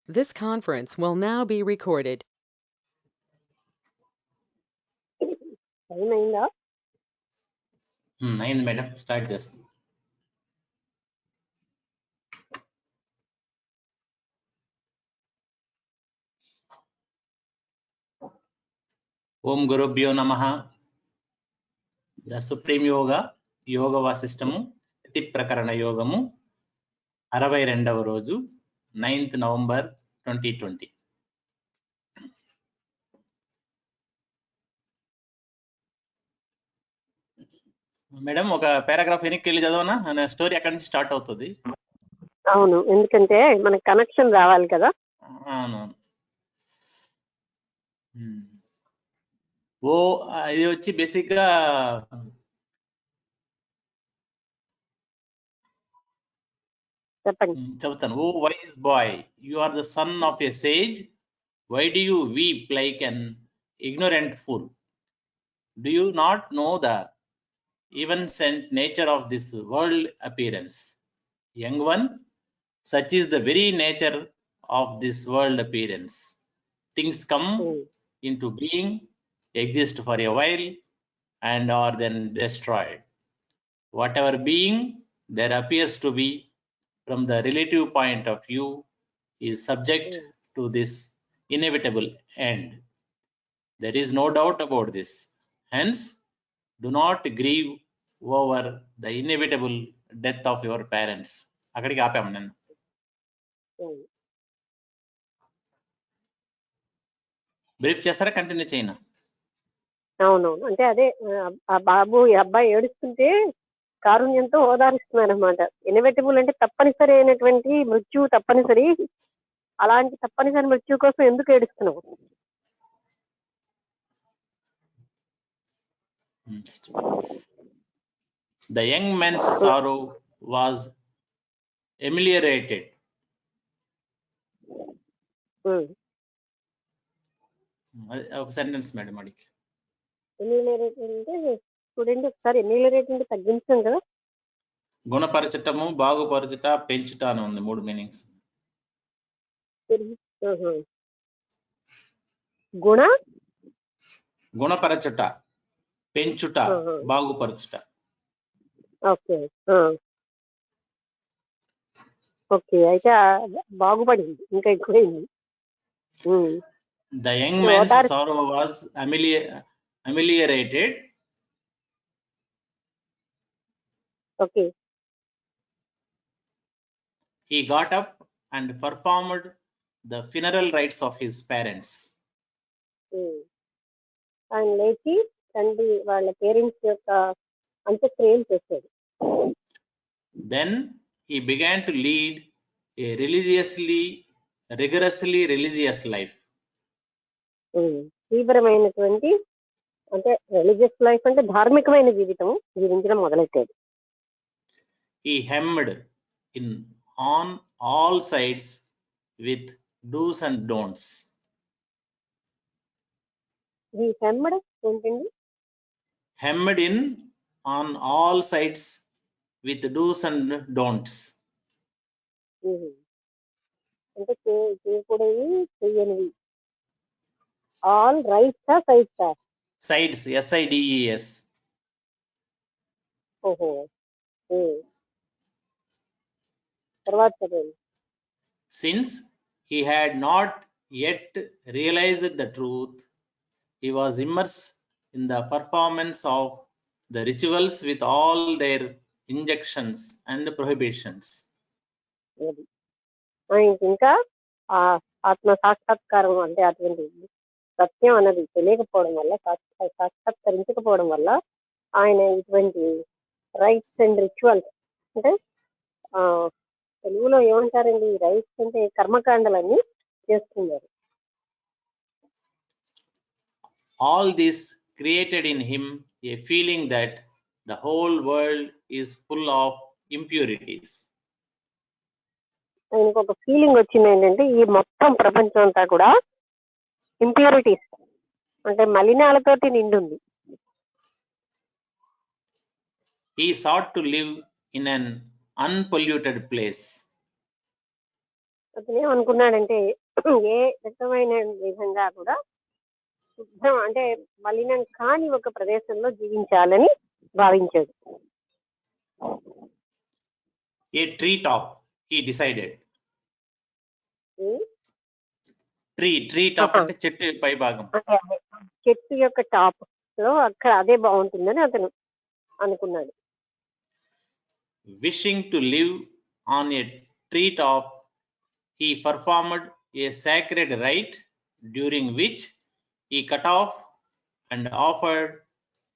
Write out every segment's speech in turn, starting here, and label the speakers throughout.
Speaker 1: This conference will now be recorded.
Speaker 2: Time అయిందా?
Speaker 3: అయింది madam, start చేస్తాం. ఓం గురుభ్యో నమః. ద సుప్రీం యోగా యోగ వాసిష్టము ప్రతి ప్రకరణ యోగము 62వ రోజు 9th నవంబర్ 2020. మేడం ఒక పారాగ్రాఫ్ వెనక్కి వెళ్ళి చదవనా? స్టోరీ అక్కడి నుంచి స్టార్ట్ అవుతుంది.
Speaker 2: అవును, ఎందుకంటే మనకి కనెక్షన్ రావాలి కదా.
Speaker 3: అవును. ఓ ఇది వచ్చి బేసిక్ గా
Speaker 2: చెప్పండి.
Speaker 3: చెబుతాను. O wise boy, you are the son of a sage, why do you weep like an ignorant fool? Do you not know the evanescent nature of this world appearance? Young one, such is the very nature of this world appearance. Things come into being, exist for a while, and are then destroyed. Whatever being there appears to be, from the relative point of view, is subject to this inevitable end. There is no doubt about this. Hence, do not grieve over the inevitable death of your parents. అక్కడికి ఆపాము. నేను brief చేస్తారా, continue చేయనా?
Speaker 2: అవునవును, అంటే అదే ఆ బాబు ఈ అబ్బాయి ఏడుస్తుంటే కారుణ్యంతో ఓదారుస్తున్నారు అనమాట. ఇన్ఎవిటబుల్ అంటే తప్పనిసరి అయినటువంటి మృత్యువు తప్పనిసరి. అలాంటి తప్పనిసరి మృత్యు కోసం ఎందుకు ఏడుస్తున్నావు?
Speaker 3: The young man's sorrow was ameliorated. ఒక సెంటెన్స్ మేడం అడిగి.
Speaker 2: ఎమ్యూలరేట్ అంటే చూడండి ఒకసారి, ఎమ్యూలరేట్ అంటే తగ్గించాం కదా.
Speaker 3: గుణపరచటము, బాగుపరచుట, పెంచుట అని ఉంది, 3 మీనింగ్స్. గుణపరచుట, పెంచుట, బాగుపరచుట.
Speaker 2: ఓకే ఓకే, అయితే బాగుపడింది, ఇంకా ఎక్కువైంది.
Speaker 3: The young man's sorrow was ameliorated.
Speaker 2: Okay.
Speaker 3: He got up and performed the funeral rites of his parents.
Speaker 2: ఆయన లేచి తండ్రి వాళ్ళ పేరెంట్స్ యొక్క అంత్యక్రియలు చేశాడు.
Speaker 3: Then he began to lead a rigorously religious life.
Speaker 2: తీవ్రమైనటువంటి అంటే రిలీజియస్ లైఫ్ అంటే ధార్మికమైన జీవితం జీవించడం మొదలెట్టాడు.
Speaker 3: He hemmed in on all sides with do's and don'ts.
Speaker 2: He hemmed ఏంటండి?
Speaker 3: Hemmed in on all sides with do's and don'ts.
Speaker 2: అంటే చేయకూడదు చెయ్యనివి. All rights sides
Speaker 3: sides, SIDES.
Speaker 2: ఓహో, తర్వాత చదవండి.
Speaker 3: Since he had not yet realized the truth, he was immersed in the performance of the rituals with all their injunctions and prohibitions.
Speaker 2: ఇంకా ఆ ఆత్మ సాక్షాత్కారం అంటే అటువంటి సత్యం అన్నది తెలియకపోవడం వల్ల, సాక్షాత్కరించకపోవడం వల్ల ఆయన ఇటువంటి రైట్స్ అండ్ రిచువల్స్ అంటే తెలుగులో ఏమంటారండి, రైట్స్ అంటే కర్మకాండలన్నీ చేస్తున్నారు.
Speaker 3: All this created in him a feeling that the whole world is full of impurities.
Speaker 2: ఆయనకు ఒక ఫీలింగ్ వచ్చింది ఏంటంటే ఈ మొత్తం ప్రపంచం అంతా కూడా ఇంప్యూరిటీస్ అంటే మలినాలతోటి నిండుంది.
Speaker 3: He sought to live in an unpolluted place.
Speaker 2: అతను ఏమనుకున్నాడంటే ఏ రకమైన విధంగా కూడా శుభ్రం అంటే మలినం కాని ఒక ప్రదేశంలో జీవించాలని భావించాడు.
Speaker 3: A treetop, he decided.
Speaker 2: Um,
Speaker 3: Tree top
Speaker 2: ఆహా.
Speaker 3: అంటే చెట్టు పై భాగం.
Speaker 2: అంటే అదే చెట్టు యొక్క టాప్ లో అక్కడ అదే బాగుంటుందని అతను అనుకున్నాడు.
Speaker 3: Wishing to live on a treetop, he performed a sacred rite during which he cut off and offered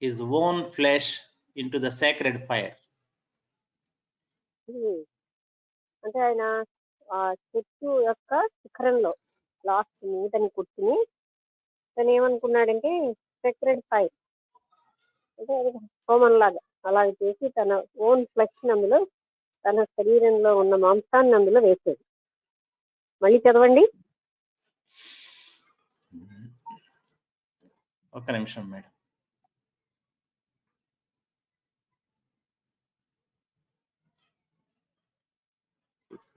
Speaker 3: his own flesh into the sacred fire.
Speaker 2: ఉమ్, అంటే ఆయన ఆ చెట్టు యొక్క శిఖరంలో లాస్ట్ మీదని కూర్చుని తను ఏమనుకున్నాడంటే సెక్రెడ్ ఫైర్ అంటే అది హోమం లాగా అలాగే చేసి తన ఓన్ ఫ్లెష్ అందులో తన శరీరంలో ఉన్న మాంసాన్ని అందులో వేసాడు. మళ్ళీ చదవండి.
Speaker 3: ఒక్క నిమిషం madam.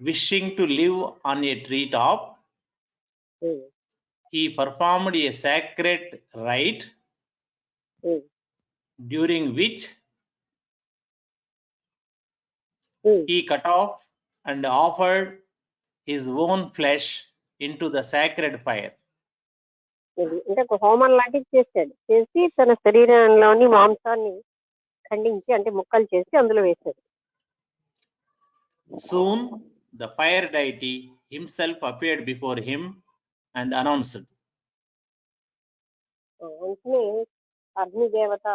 Speaker 3: Wishing to live on a treetop,
Speaker 2: um,
Speaker 3: he performed a sacred rite
Speaker 2: um,
Speaker 3: during which
Speaker 2: um.
Speaker 3: he cut off and offered his own flesh into the sacred fire.
Speaker 2: ఇది అంటే ఒక హోమం లాంటిది చేశాడు. చేసి తన శరీరంలోని మాంసాన్ని ఖండించి అంటే ముక్కలు చేసి అందులో వేశాడు.
Speaker 3: Soon the fire deity himself appeared before him and announced,
Speaker 2: వెంటనే అగ్ని దేవత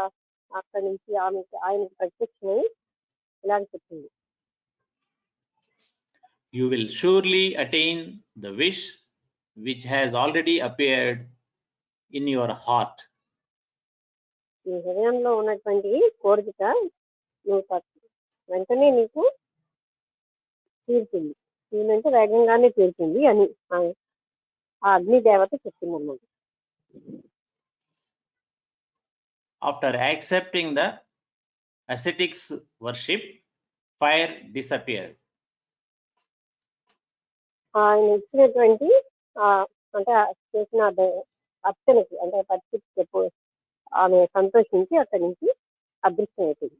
Speaker 2: అక్కడి నుంచి ఆయనకి ప్రత్యక్షమై ఇలాగ చెప్పింది,
Speaker 3: "You will surely attain the wish which has already appeared in your heart."
Speaker 2: నీ హృదయంలో ఉన్నటువంటి కోరిక నువ్వు వెంటనే నీకు తీరుతుంది. నేనంటే వేగంగానే తీరుతుంది అని ఆ అగ్ని దేవత చెప్తుంది అన్నమాట.
Speaker 3: After accepting the ascetics worship, fire disappeared.
Speaker 2: ఆయన ఇచ్చినటువంటి అంటే చేసిన అర్చనకి అంటే పరిస్థితి ఆమె సంతోషించి అక్కడి నుంచి అదృష్టం అవుతుంది.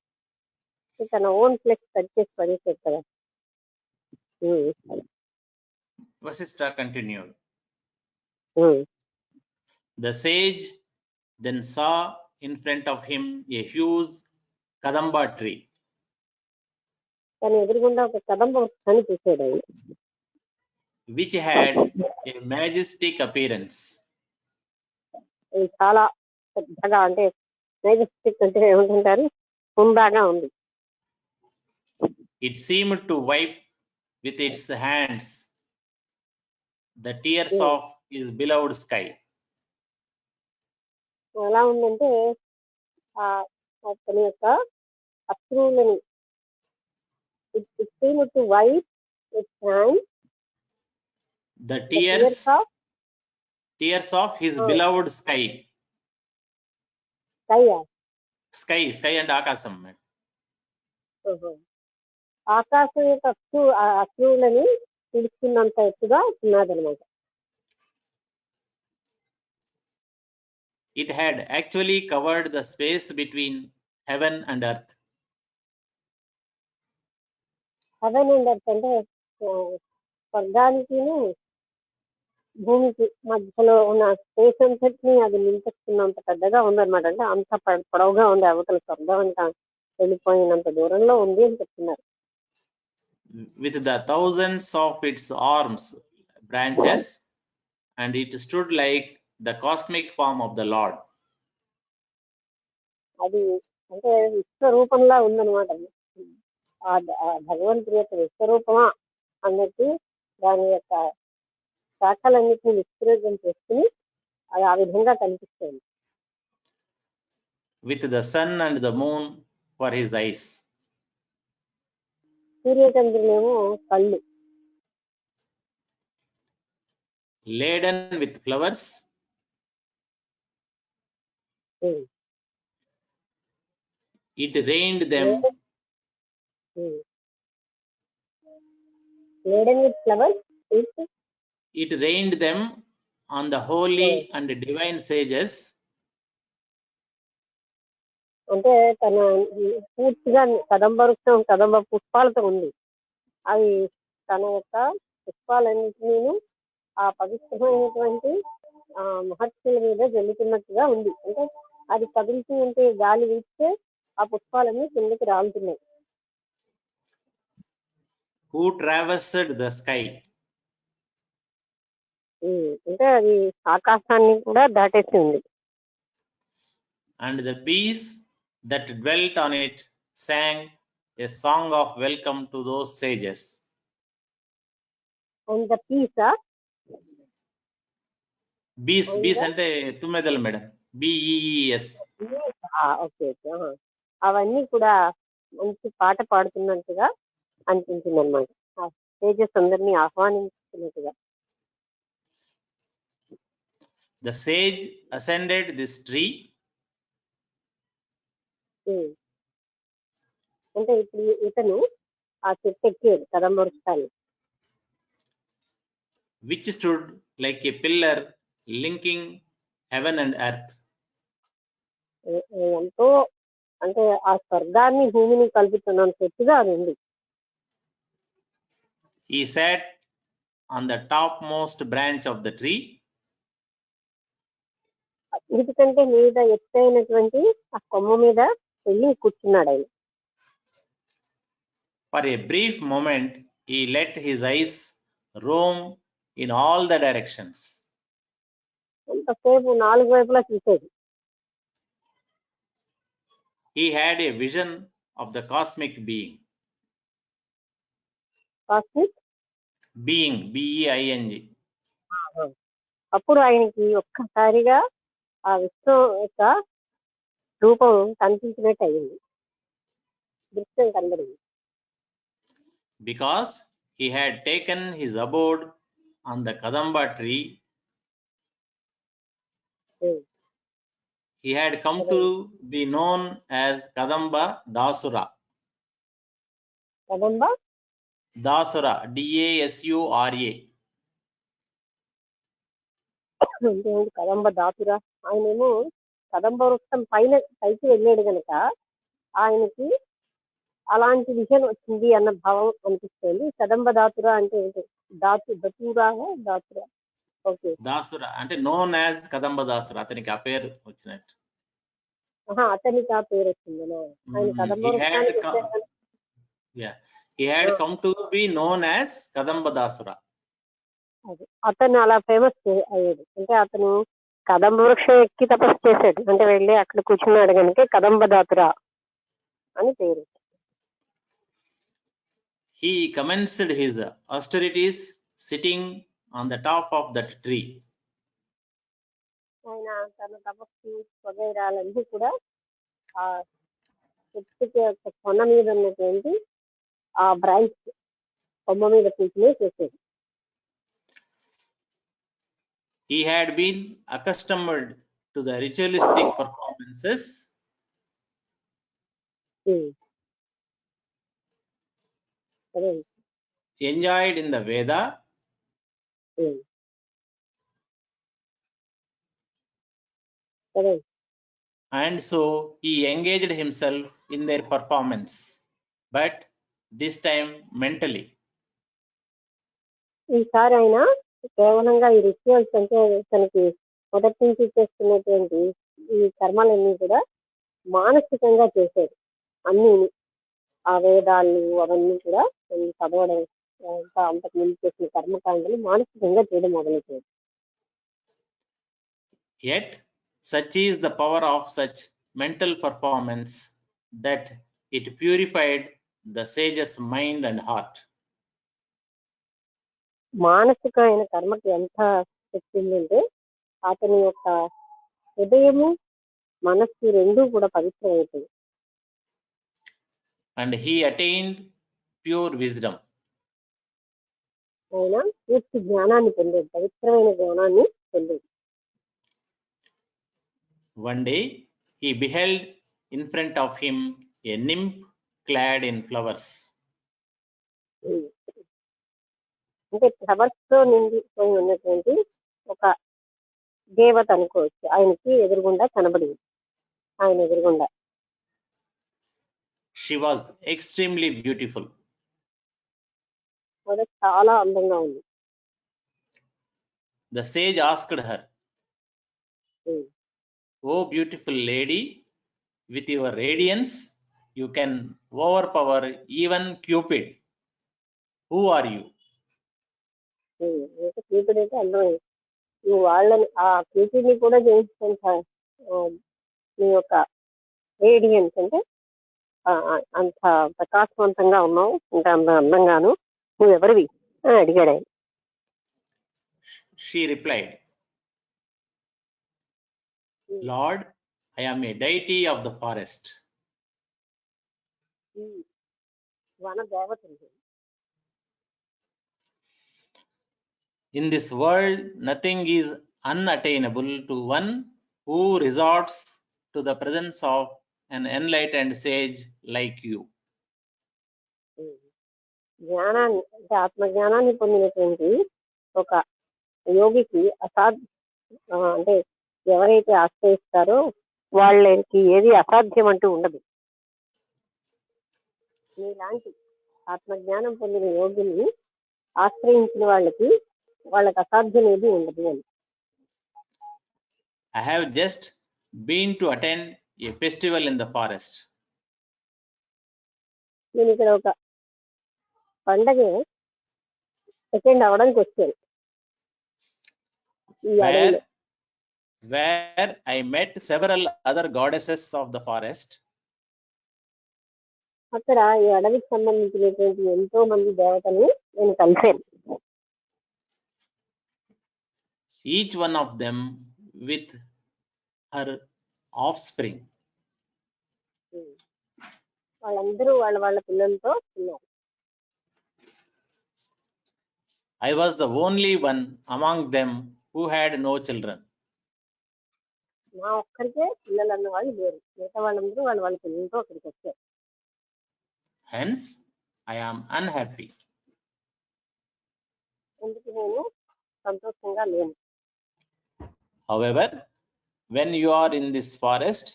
Speaker 2: తన ఓన్ ఫ్లెక్స్ కట్ చేసి పడేసాడు కదా.
Speaker 3: Vasishtha continued. The sage then saw in front of him a huge kadamba tree.
Speaker 2: తన ఎదురుగుండా ఒక కదంబ వృక్షాన్ని చూసాడు ఆయన,
Speaker 3: which had a majestic appearance.
Speaker 2: ఇది చాలా పెద్దగా అంటే మెజెస్టిక్ అంటే ఏమంటుంటారు, హుందాగా ఉంది.
Speaker 3: It seemed to wipe with its hands the tears of his beloved sky.
Speaker 2: ఎలా ఉందంటే అతని యొక్క అశ్రువులని it seemed to wipe its hands
Speaker 3: The tears of his beloved sky. Sky and ఆకాశం.
Speaker 2: ఆకాశం యొక్క అశ్రువులని పిలుస్తున్నంత ఎత్తుగా ఉన్నదన్నమాట.
Speaker 3: It had actually covered the space between heaven and earth.
Speaker 2: Heaven and earth అంటే స్వర్గానికి భూమికి మధ్యలో ఉన్న స్పేస్ అంతటిని అది నింపేస్తున్నంత పెద్దగా ఉందన్నమాట. అంటే అంత పొడవుగా ఉంది, అవతల స్వర్గం అంత వెళ్ళిపోయినంత దూరంలో ఉంది అని చెప్తున్నారు.
Speaker 3: With the thousands of its arms, branches, and it stood like the cosmic form of the Lord.
Speaker 2: అది అంటే విశ్వరూపంలా ఉందన్నమాట. ఆ భగవంతుడి యొక్క విశ్వరూపమా అన్నట్టు దాని యొక్క శాఖలన్నింటినీ విస్తృతం చేసుకుని అది ఆ విధంగా కనిపిస్తుంది.
Speaker 3: With the sun and the moon for his eyes.
Speaker 2: సూర్యచంద్రులేమో కళ్ళు.
Speaker 3: Laden with flowers. It rained them.
Speaker 2: Laden with flowers,
Speaker 3: It rained them on the holy and divine sages.
Speaker 2: అంటే తన పూర్తిగా కదంబ వృక్షం కదంబ పుష్పాలతో ఉంది. అవి తన యొక్క పుష్పాలన్నింటినీ ఆ పవిత్రమైనటువంటి మహర్షుల మీద జల్లుతున్నట్టుగా ఉంది. అంటే అది కదులుతూ ఉంటే గాలి వీస్తే ఆ పుష్పాలన్నీ కిందకి రాలుతున్నాయి.
Speaker 3: Who traversed the sky?
Speaker 2: అంటే అది ఆకాశాన్ని కూడా దాటేసి ఉంది.
Speaker 3: And the bees that dwelt on it sang a song of welcome to those sages.
Speaker 2: And the peace
Speaker 3: Bees అంటే తుమ్మెదలు మేడం, BEES.
Speaker 2: Okay okay. అవన్నీ కూడా మంచి పాట పాడుతున్నట్టుగా అనిపించింది అనమాట. తేజస్ అందరినీ ఆహ్వానించినట్టుగా.
Speaker 3: The sage ascended this tree.
Speaker 2: అంటే ఇప్పుడు ఇతను ఆ చెట్టు ఎక్కాడు కదంబ వృక్షాన్ని.
Speaker 3: Which stood like a pillar linking heaven and earth.
Speaker 2: ఎంతో అంటే ఆ స్వర్గాన్ని భూమిని కలుపుతున్న చెట్టుగా అది ఉంది.
Speaker 3: He sat on the topmost branch of the tree.
Speaker 2: వీటికంటే మీద ఎత్తైనటువంటి ఆ కొమ్మ మీద వెళ్ళి కూర్చున్నాడు ఆయన.
Speaker 3: For a brief moment, he let his eyes roam in all the directions.
Speaker 2: అంతసేపు 4 వైపులా చూసేది.
Speaker 3: He had a vision of the cosmic being.
Speaker 2: Cosmic
Speaker 3: Being, BEING.
Speaker 2: అప్పుడు ఆయనకి ఒక్కసారిగా ఆ విశ్వం యొక్క రూపం కనిపించినట్టు అయింది, దృశ్యం కనబడింది.
Speaker 3: Because he had taken his abode on the Kadamba tree, he had come to be known as Kadamba Dasura.
Speaker 2: Kadamba
Speaker 3: Dasura, DASURA.
Speaker 2: అంటే కదంబ దాతురా. ఆయనేమో కదంబ వృక్షం పైకి వెళ్ళాడు కనుక ఆయనకి అలాంటి విషయం వచ్చింది అన్న భావం అనిపిస్తుంది. కదంబ దాతురా అంటే దతురా. ఓకే,
Speaker 3: దాసురా అంటే known as కదంబ దాసురా, అతనికి ఆ పేరు వచ్చినట్టు.
Speaker 2: అతనికి ఆ పేరు వచ్చిందనా? ఆయన కదంబ వృక్షానికి
Speaker 3: he had come to be known as కదంబ దాసురా.
Speaker 2: అతను అలా ఫేమస్ అయ్యాడు. అంటే అతను కదంబ వృక్షం ఎక్కి తపస్సు చేశాడు, అంటే వెళ్ళి అక్కడ కూర్చున్నాడు కనుక కదంబ దాతురా అని పేరు.
Speaker 3: He commenced his austerities sitting on the top of that tree.
Speaker 2: ఆయన తన తపస్సు వగైరాలన్నీ కూడా ఆ చెట్టుకి కొన మీద ఉన్నటువంటి ఆ బ్రాంచ్ కొమ్మ మీద కూర్చుని చేసేది.
Speaker 3: He had been accustomed to the ritualistic performances. Enjoyed in the Veda. And so he engaged himself in their performance, but this time mentally.
Speaker 2: ఈసారి ఆయన కేవలంగా ఈ రిచువల్స్ అంటే తనకి మొదటి నుంచి చేస్తున్నటువంటి ఈ కర్మలన్నీ కూడా మానసికంగా చేశాడు. అన్ని ఆ వేదాలు అవన్నీ కూడా చదవడం, అంతకు ముందు చేసిన కర్మకాండలు మానసికంగా చేయడం మొదలెట్టాడు.
Speaker 3: Yet such is the power of such mental performance that it purified the sage's mind and heart.
Speaker 2: మానసికమైన కర్మకి ఎంత శక్తి ఉందంటే అతని యొక్క హృదయము మనస్సు రెండూ కూడా పవిత్రమవుతుంది.
Speaker 3: And he attained pure wisdom.
Speaker 2: ఆయన పూర్తి జ్ఞానాన్ని పొందాడు, పవిత్రమైన జ్ఞానాన్ని పొందాడు.
Speaker 3: One day he beheld in front of him a nymph clad in flowers.
Speaker 2: అంటే ఫ్లవర్స్ తో నిండిపోయి ఉన్నటువంటి ఒక దేవత అనుకోవచ్చు. ఆయనకి ఎదురుగుండా కనబడింది, ఆయన ఎదురుగుండా.
Speaker 3: She was extremely beautiful.
Speaker 2: ఆవిడ చాలా అందంగా ఉంది.
Speaker 3: The sage asked her, "Oh beautiful lady, with your radiance, you can overpower even Cupid. Who are you?"
Speaker 2: Cupid అయితే అందమైంది. నువ్వు వాళ్ళని ఆ క్యూపిడ్ ని కూడా జయించేంత నీ యొక్క రేడియన్స్ అంటే అంత ప్రకాశవంతంగా ఉన్నావు, ఇంకా అంత అందంగాను, నువ్వు ఎవరివి అని అడిగాడు ఆయన.
Speaker 3: She replied, "Lord, I am a deity of the forest."
Speaker 2: వన దేవతలు.
Speaker 3: In this world, nothing is unattainable to one who resorts to the presence of an enlightened sage like you.
Speaker 2: జ్ఞానాన్ని అంటే ఆత్మజ్ఞానాన్ని పొందినటువంటి ఒక యోగికి అంటే ఎవరైతే ఆశ్రయిస్తారో వాళ్ళకి ఏది అసాధ్యం అంటూ ఉండదు. నీలాంటి ఆత్మజ్ఞానం పొందిన యోగిని ఆశ్రయించిన వాళ్ళకి అసాధ్యం ఏది ఉండదు అని.
Speaker 3: I have just been to attend a festival in the forest.
Speaker 2: నేను ఇక్కడ ఒక పండగ అటెండ్ అవ్వడానికి వచ్చాను ఈ అడవిలో.
Speaker 3: where I met several other goddesses of the forest.
Speaker 2: అక్కడ ఈ అడవికి సంబంధించినటువంటి ఎంతో మంది దేవతలు నేను కలిశాను.
Speaker 3: Each one of them with her offspring.
Speaker 2: వాళ్ళందరూ వాళ్ళ పిల్లలతో ఉన్నారు.
Speaker 3: I was the only one among them who had no children.
Speaker 2: నా ఒక్కరికే పిల్లలు అన్న వాళ్ళు లేరు, మిగతా వాళ్ళందరూ వాళ్ళ పిల్లలతో అక్కడికి వచ్చారు.
Speaker 3: Hence, I am unhappy.
Speaker 2: ఎందుకు నేను సంతోషంగా లేను.
Speaker 3: However, when you are in this forest,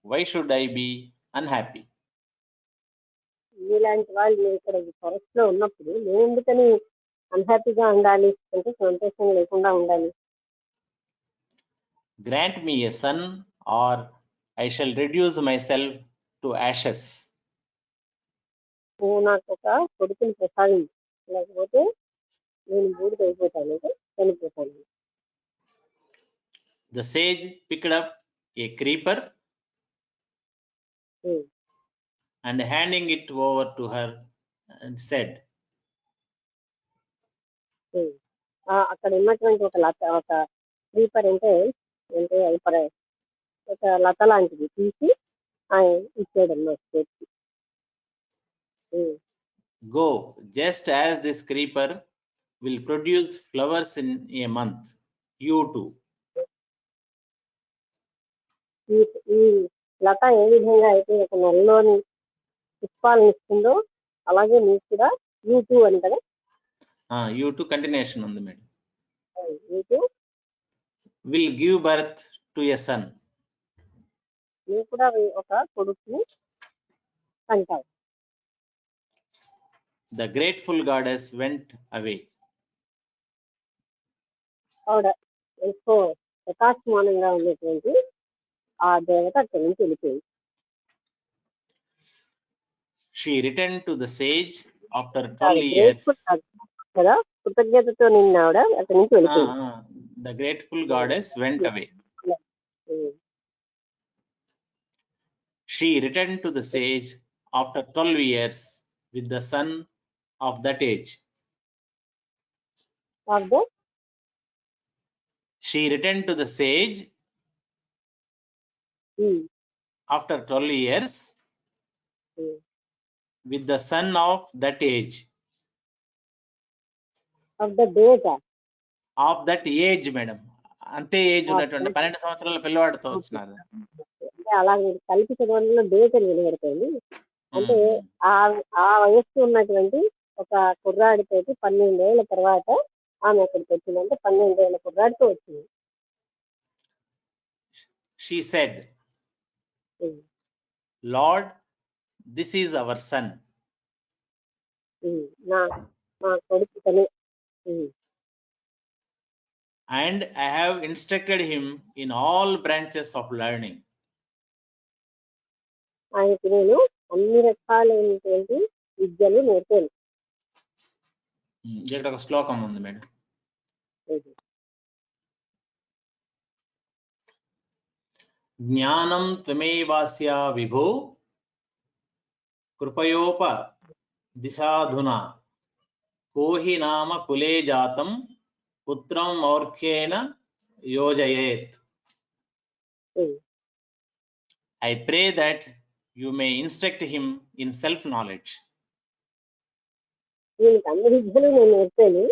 Speaker 3: why should I be unhappy?
Speaker 2: మీలాంటి వాళ్ళు ఇక్కడ ఈ ఫారెస్ట్ లో ఉన్నప్పుడు నేను ఎందుకని అన్హ్యాపీగా ఉండాలి, అంటే సంతోషం లేకుండా ఉండాలి.
Speaker 3: Grant me a son, or I shall reduce myself to ashes.
Speaker 2: నువ్వు నాకు ఒక కొడుకుని ప్రసాదించు, లేకపోతే నేను బూడిద అయిపోతాను, అంటే చనిపోతాను.
Speaker 3: The sage picked up a creeper and handing it over to her and said,
Speaker 2: అక్కడ ఉన్నటువంటి ఒక క్రీపర్ అంటే ఒక లత లాంటిది తీసి ఇచ్చాడు అన్నమాట చేతికి.
Speaker 3: "Go, just as this creeper will produce flowers in a month, you too."
Speaker 2: ఈ లత ఏ విధంగా అయితే ఒక నెలలోని పుష్పాలను ఇస్తుందో అలాగే నీకు కూడా యూ టూ అని కదా.
Speaker 3: You too continuation ఉంది madam.
Speaker 2: You two
Speaker 3: will give birth to a son.
Speaker 2: నీవు కూడా ఒక కొడుకుని అంటావు.
Speaker 3: The grateful goddess went away.
Speaker 2: ఆవిడ ఎంతో ప్రకాశమానంగా ఉన్నటువంటి ఆ దేవత అక్కడి నుంచి వెళ్ళిపోయింది.
Speaker 3: She returned to the sage after 12 years.
Speaker 2: కదా, కృతజ్ఞతతో నిన్న ఆవిడ అక్కడి నుంచి వెళ్ళిపోయింది.
Speaker 3: The grateful goddess went away. She returned to the sage after 12 years with the son of that age. She returned to the sage after 12 years with the son of that age.
Speaker 2: Of the age?
Speaker 3: Of that age, madam. అంతే age ఉన్నటువంటి 12 సంవత్సరాల పిల్లవాడితో వచ్చినారు.
Speaker 2: అలా కలిపి చదవడంలో date అని వినబడుతుంది. అంటే ఆ వయస్సు ఉన్నటువంటి ఒక కుర్రాడితోటి 12 ఏళ్ల తర్వాత ఆమె అక్కడికి వచ్చింది. అంటే 12 ఏళ్ల కుర్రాడితో వచ్చింది.
Speaker 3: She said,
Speaker 2: um,
Speaker 3: Lord, this is our son.
Speaker 2: నా మా కొడుకు తనే.
Speaker 3: And I have instructed him in all branches of learning.
Speaker 2: ఆయనకి నేను అన్ని రకాలైనటువంటి విద్యలు నేర్పాను.
Speaker 3: ఇక్కడ ఒక శ్లోకం ఉంది మేడం. జ్ఞానం త్వమేవాస్య విభో కృపయోప దిశాధునా కోహి నామ కులే జాతం పుత్రం మౌర్ఖ్యేన యోజయేత్. I pray that you may instruct him in self-knowledge.
Speaker 2: ఈయనకి అన్ని విద్యలు నేను నేర్పాను.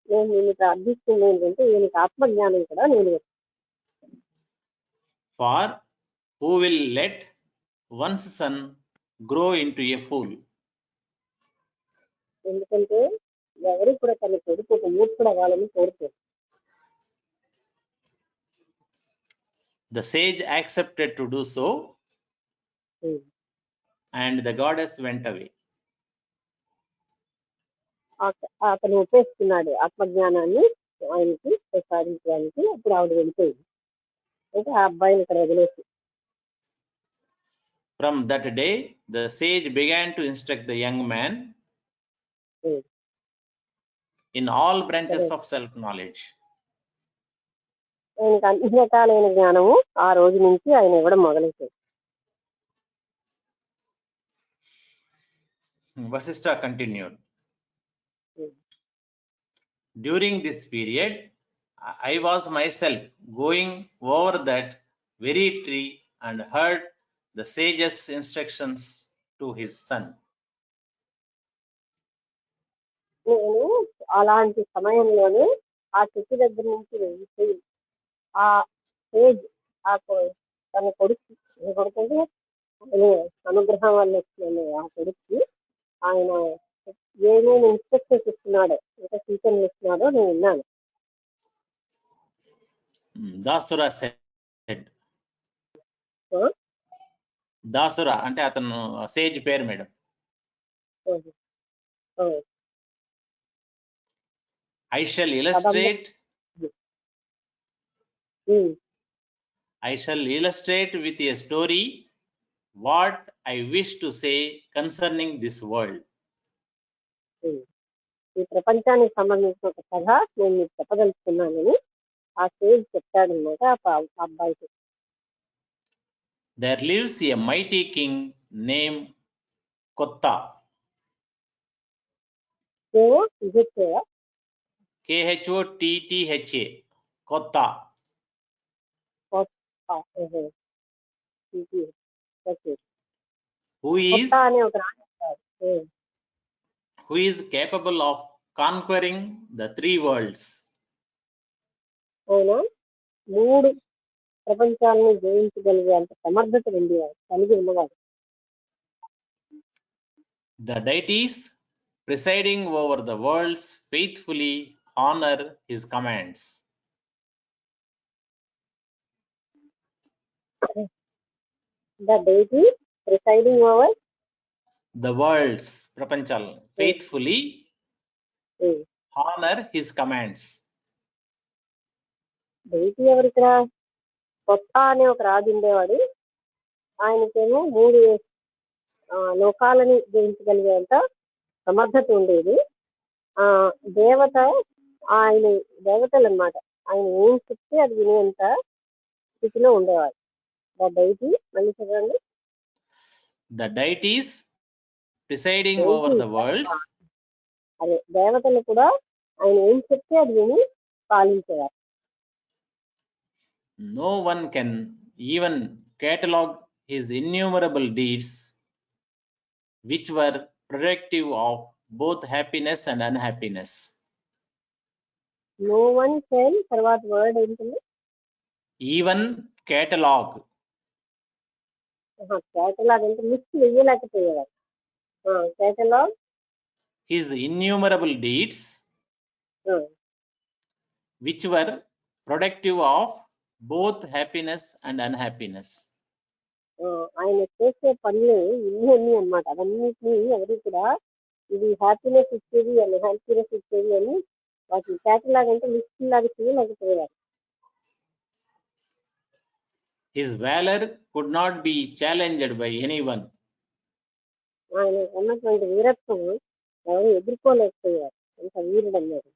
Speaker 2: నేను నిన్ను ప్రార్థిస్తుంది ఏంటంటే ఈయనకి ఆత్మజ్ఞానం కూడా నేను.
Speaker 3: For who will let one's son grow into a fool?
Speaker 2: ఎందుకంటే ఎవరు కూడా తన కొడుకు ఒక మూర్ఖుడు అవ్వాలని కోరుకోరు.
Speaker 3: The sage accepted to do so, and the goddess went away.
Speaker 2: అతను ఉపేస్తున్నాడు ఆత్మజ్ఞానాన్ని ఆయనకి ప్రసాదించడానికి. అప్పుడు ఆవిడ వెళ్ళిపోయింది. అంటే ఆ అబ్బాయిని ఇక్కడ వదిలేసి.
Speaker 3: From that day, the sage began to instruct the young man in all branches of self-knowledge.
Speaker 2: ఆయనకు అన్ని రకాలైన జ్ఞానము ఆ రోజు నుంచి ఆయన ఇవ్వడం మొదలైంది.
Speaker 3: Vasishtha continued. During this period, I was myself going over that very tree and heard the sage's instructions to his son.
Speaker 2: నేను అలాంటి సమయంలోనే ఆ చెట్టు దగ్గర నుంచి వెళ్ళి ఆ సేజ్ తన కొడుకు అనుగ్రహం వల్ల వచ్చిన ఆ కొడుకు ఆయన ఏమేమి ఇన్స్ట్రక్షన్స్ ఇస్తున్నాడో ఇంకా సూచనలు ఇస్తున్నాడో నేను విన్నాను.
Speaker 3: దాసురా said. దాసురా అంటే అతను సేజ్ పేరు madam. I shall illustrate with a story what I wish to say concerning this world.
Speaker 2: ఈ ప్రపంచానికి సంబంధించిన ఒక కథ నేను మీకు చెప్పదలుచుకున్నానని ఆ సేజ్ చెప్తాడనమాట ఆ అబ్బాయికి.
Speaker 3: There lives a mighty king named Kotta. K-H-O-T-T-H-A. Kotta. Who is capable of conquering the 3 worlds.
Speaker 2: అవునా 3 ప్రపంచాలను జయించగలిగే అంత సమర్థత కలిగి ఉన్నవాడు.
Speaker 3: The deities presiding over the worlds faithfully honor his commands.
Speaker 2: The deities presiding over
Speaker 3: the worlds prapanchal faithfully honor his commands.
Speaker 2: deity ఎవరికరా కొత్త అనే ఒక రాజు ఉండేవాడు. ఆయనకేమో 3 లోకాలని జయించగలిగేంత సమర్థత ఉండేది. దేవతలు అన్నమాట. ఆయన ఏం చెప్తే అది వినేంత స్థితిలో ఉండేవాడు. మళ్ళీ చదవండి.
Speaker 3: The deities presiding over the worlds.
Speaker 2: అదే దేవతలు కూడా ఆయన ఏం చెప్తే అది విని పాలించేవారు.
Speaker 3: No one can even catalog his innumerable deeds, which were productive of both happiness and unhappiness.
Speaker 2: No one can తర్వాత వర్డ్ ఏంటండి?
Speaker 3: Even catalog.
Speaker 2: కేటలాగ్ అంటే లిస్ట్ వేయలేకపోయేవారు. Catalog
Speaker 3: his innumerable deeds, which were productive of both happiness and unhappiness.
Speaker 2: ఆయన చేసే పనులు ఇన్ని అన్నమాట. అవన్నిటిని ఎవరు కూడా ఇది హ్యాపీనెస్ ఇచ్చేది అని హ్యాపీనెస్ ఇచ్చేది అని వాటి క్యాటలాగ్ అంటే లిస్ట్ లాగా చేయలేకపోయారు.
Speaker 3: His valor could not be challenged by anyone.
Speaker 2: ఆయన ఉన్నటువంటి వీరత్వం ఎవరు ఎదుర్కోలేకపోయారు. అంత వీరుడు అన్నారు.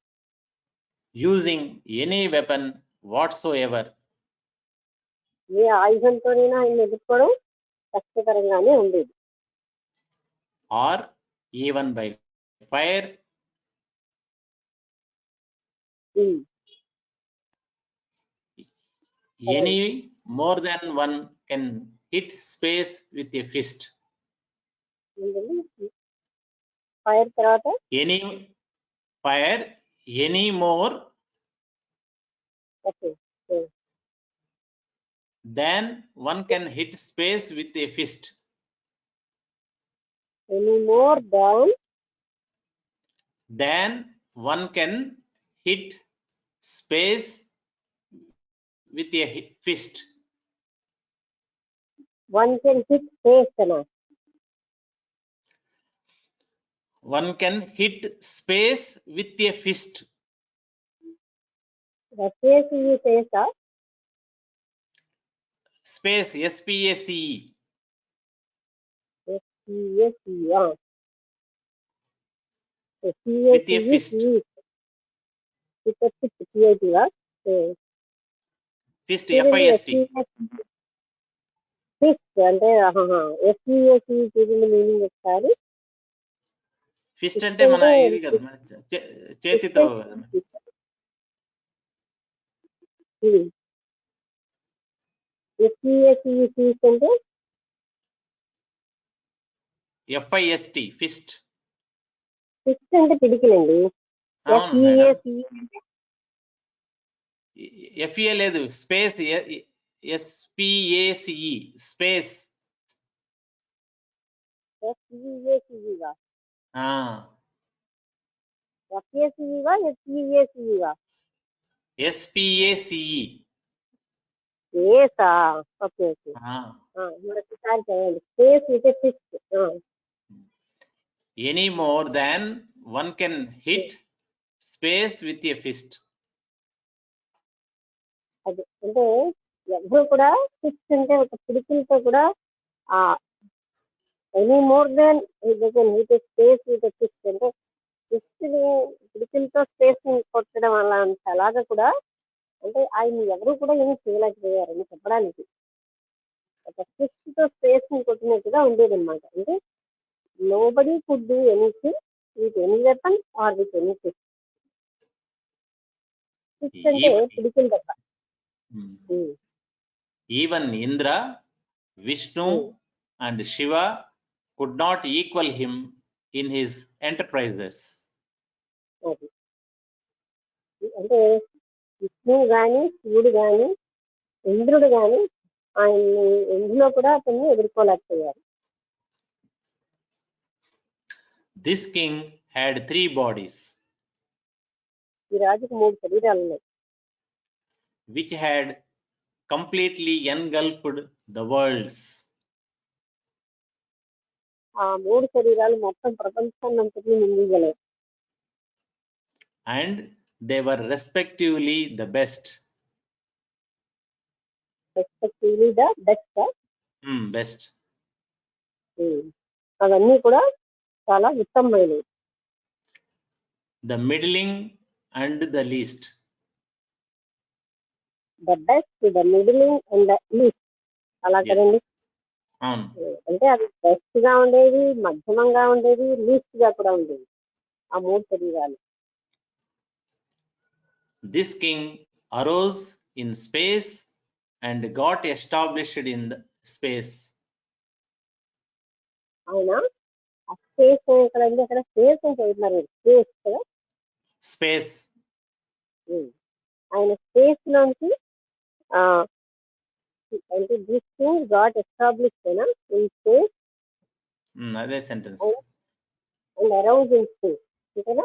Speaker 3: Using any weapon whatsoever.
Speaker 2: ఏ ఆయుధంతోనైనా ఆయన ఎదుర్కోవడం కష్టతరంగానే ఉండేది.
Speaker 3: Or even by fire. Any more than one can hit space with a fist.
Speaker 2: Fire తర్వాత
Speaker 3: Any fire, any more than one can hit space with a fist.
Speaker 2: Any more
Speaker 3: Then one can hit space with a fist.
Speaker 2: One can hit space అనా?
Speaker 3: One can hit space with a fist.
Speaker 2: చేసి స్పేసా?
Speaker 3: Space, SPACE. With a fist. Fist, FIST.
Speaker 2: Fist అంటే S E A C చూడండి meaning ఒకసారి.
Speaker 3: Fist అంటే మన ఇది కదా, మన చేతితో కదా.
Speaker 2: ఎస్ఈఏసి అంటే
Speaker 3: FIST, ఫిస్ట్.
Speaker 2: ఫిస్ట్ అంటే పిడికిలండి. ఎస్ఈఏసి
Speaker 3: FE లేదు, స్పేస్, SPACE, స్పేస్.
Speaker 2: ఎస్ఈఏసిగా
Speaker 3: SPACE.
Speaker 2: ఏసా? ఓకే ఓకే, మరొకసారి చేయండి. Space with fist.
Speaker 3: Any more than one can hit space with a fist.
Speaker 2: అది అంటే ఎవరు కూడా ఫిస్ట్ అంటే ఒక పిడికిలతో కూడా any more than with space with fist అంటే ఫిస్ట్ ని పిడికిలతో స్పేస్ ని కొట్టడం వల్ల అలాగా కూడా అంటే ఆయన ఎవరు కూడా ఏమి చేయలేకపోయారని చెప్పడానికి. ఒక ఫిస్ట్ తో స్పేస్ ని కొట్టినట్టుగా ఉండేది అనమాట. అంటే nobody could do anything with any weapon or with any fist. Fist అంటే పిడికిల దెబ్బ.
Speaker 3: Even Indra, Vishnu and Shiva could not equal him in his enterprises.
Speaker 2: అంటే విష్ణువు గాని, శివుడు గాని, ఇంద్రుడు గాని ఆయన్ని ఎందులో కూడా అతన్ని ఎదుర్కోలేకపోయారు.
Speaker 3: This king had 3 bodies.
Speaker 2: ఈ రాజుకు 3 శరీరాలు ఉన్నాయి.
Speaker 3: Which had completely engulfed the worlds.
Speaker 2: ఆ 3 శరీరాలు మొత్తం ప్రపంచాన్నంతటిని నిందించలేవు.
Speaker 3: And they were respectively the best.
Speaker 2: Respectively the best.
Speaker 3: Best.
Speaker 2: అవన్నీ కూడా చాలా ఉత్తమమైనవి.
Speaker 3: The middling and the least.
Speaker 2: The best, the middling and the least. అలా కదండి. అంటే అది బెస్ట్ గా ఉండేది, మధ్యమంగా ఉండేది, లీస్ట్ గా కూడా ఉండేది ఆ 3 శరీరాలు.
Speaker 3: This king arose in space and got established in the space.
Speaker 2: ఆయన ఆ స్పేస్ ఎక్కడండి, అక్కడ స్పేస్ అని చదువుతున్నారు. స్పేస్ కదా,
Speaker 3: స్పేస్.
Speaker 2: ఆయన స్పేస్ లోంచి అంటే this king got established in space.
Speaker 3: అదే sentence.
Speaker 2: and arose in space. అంతేనా?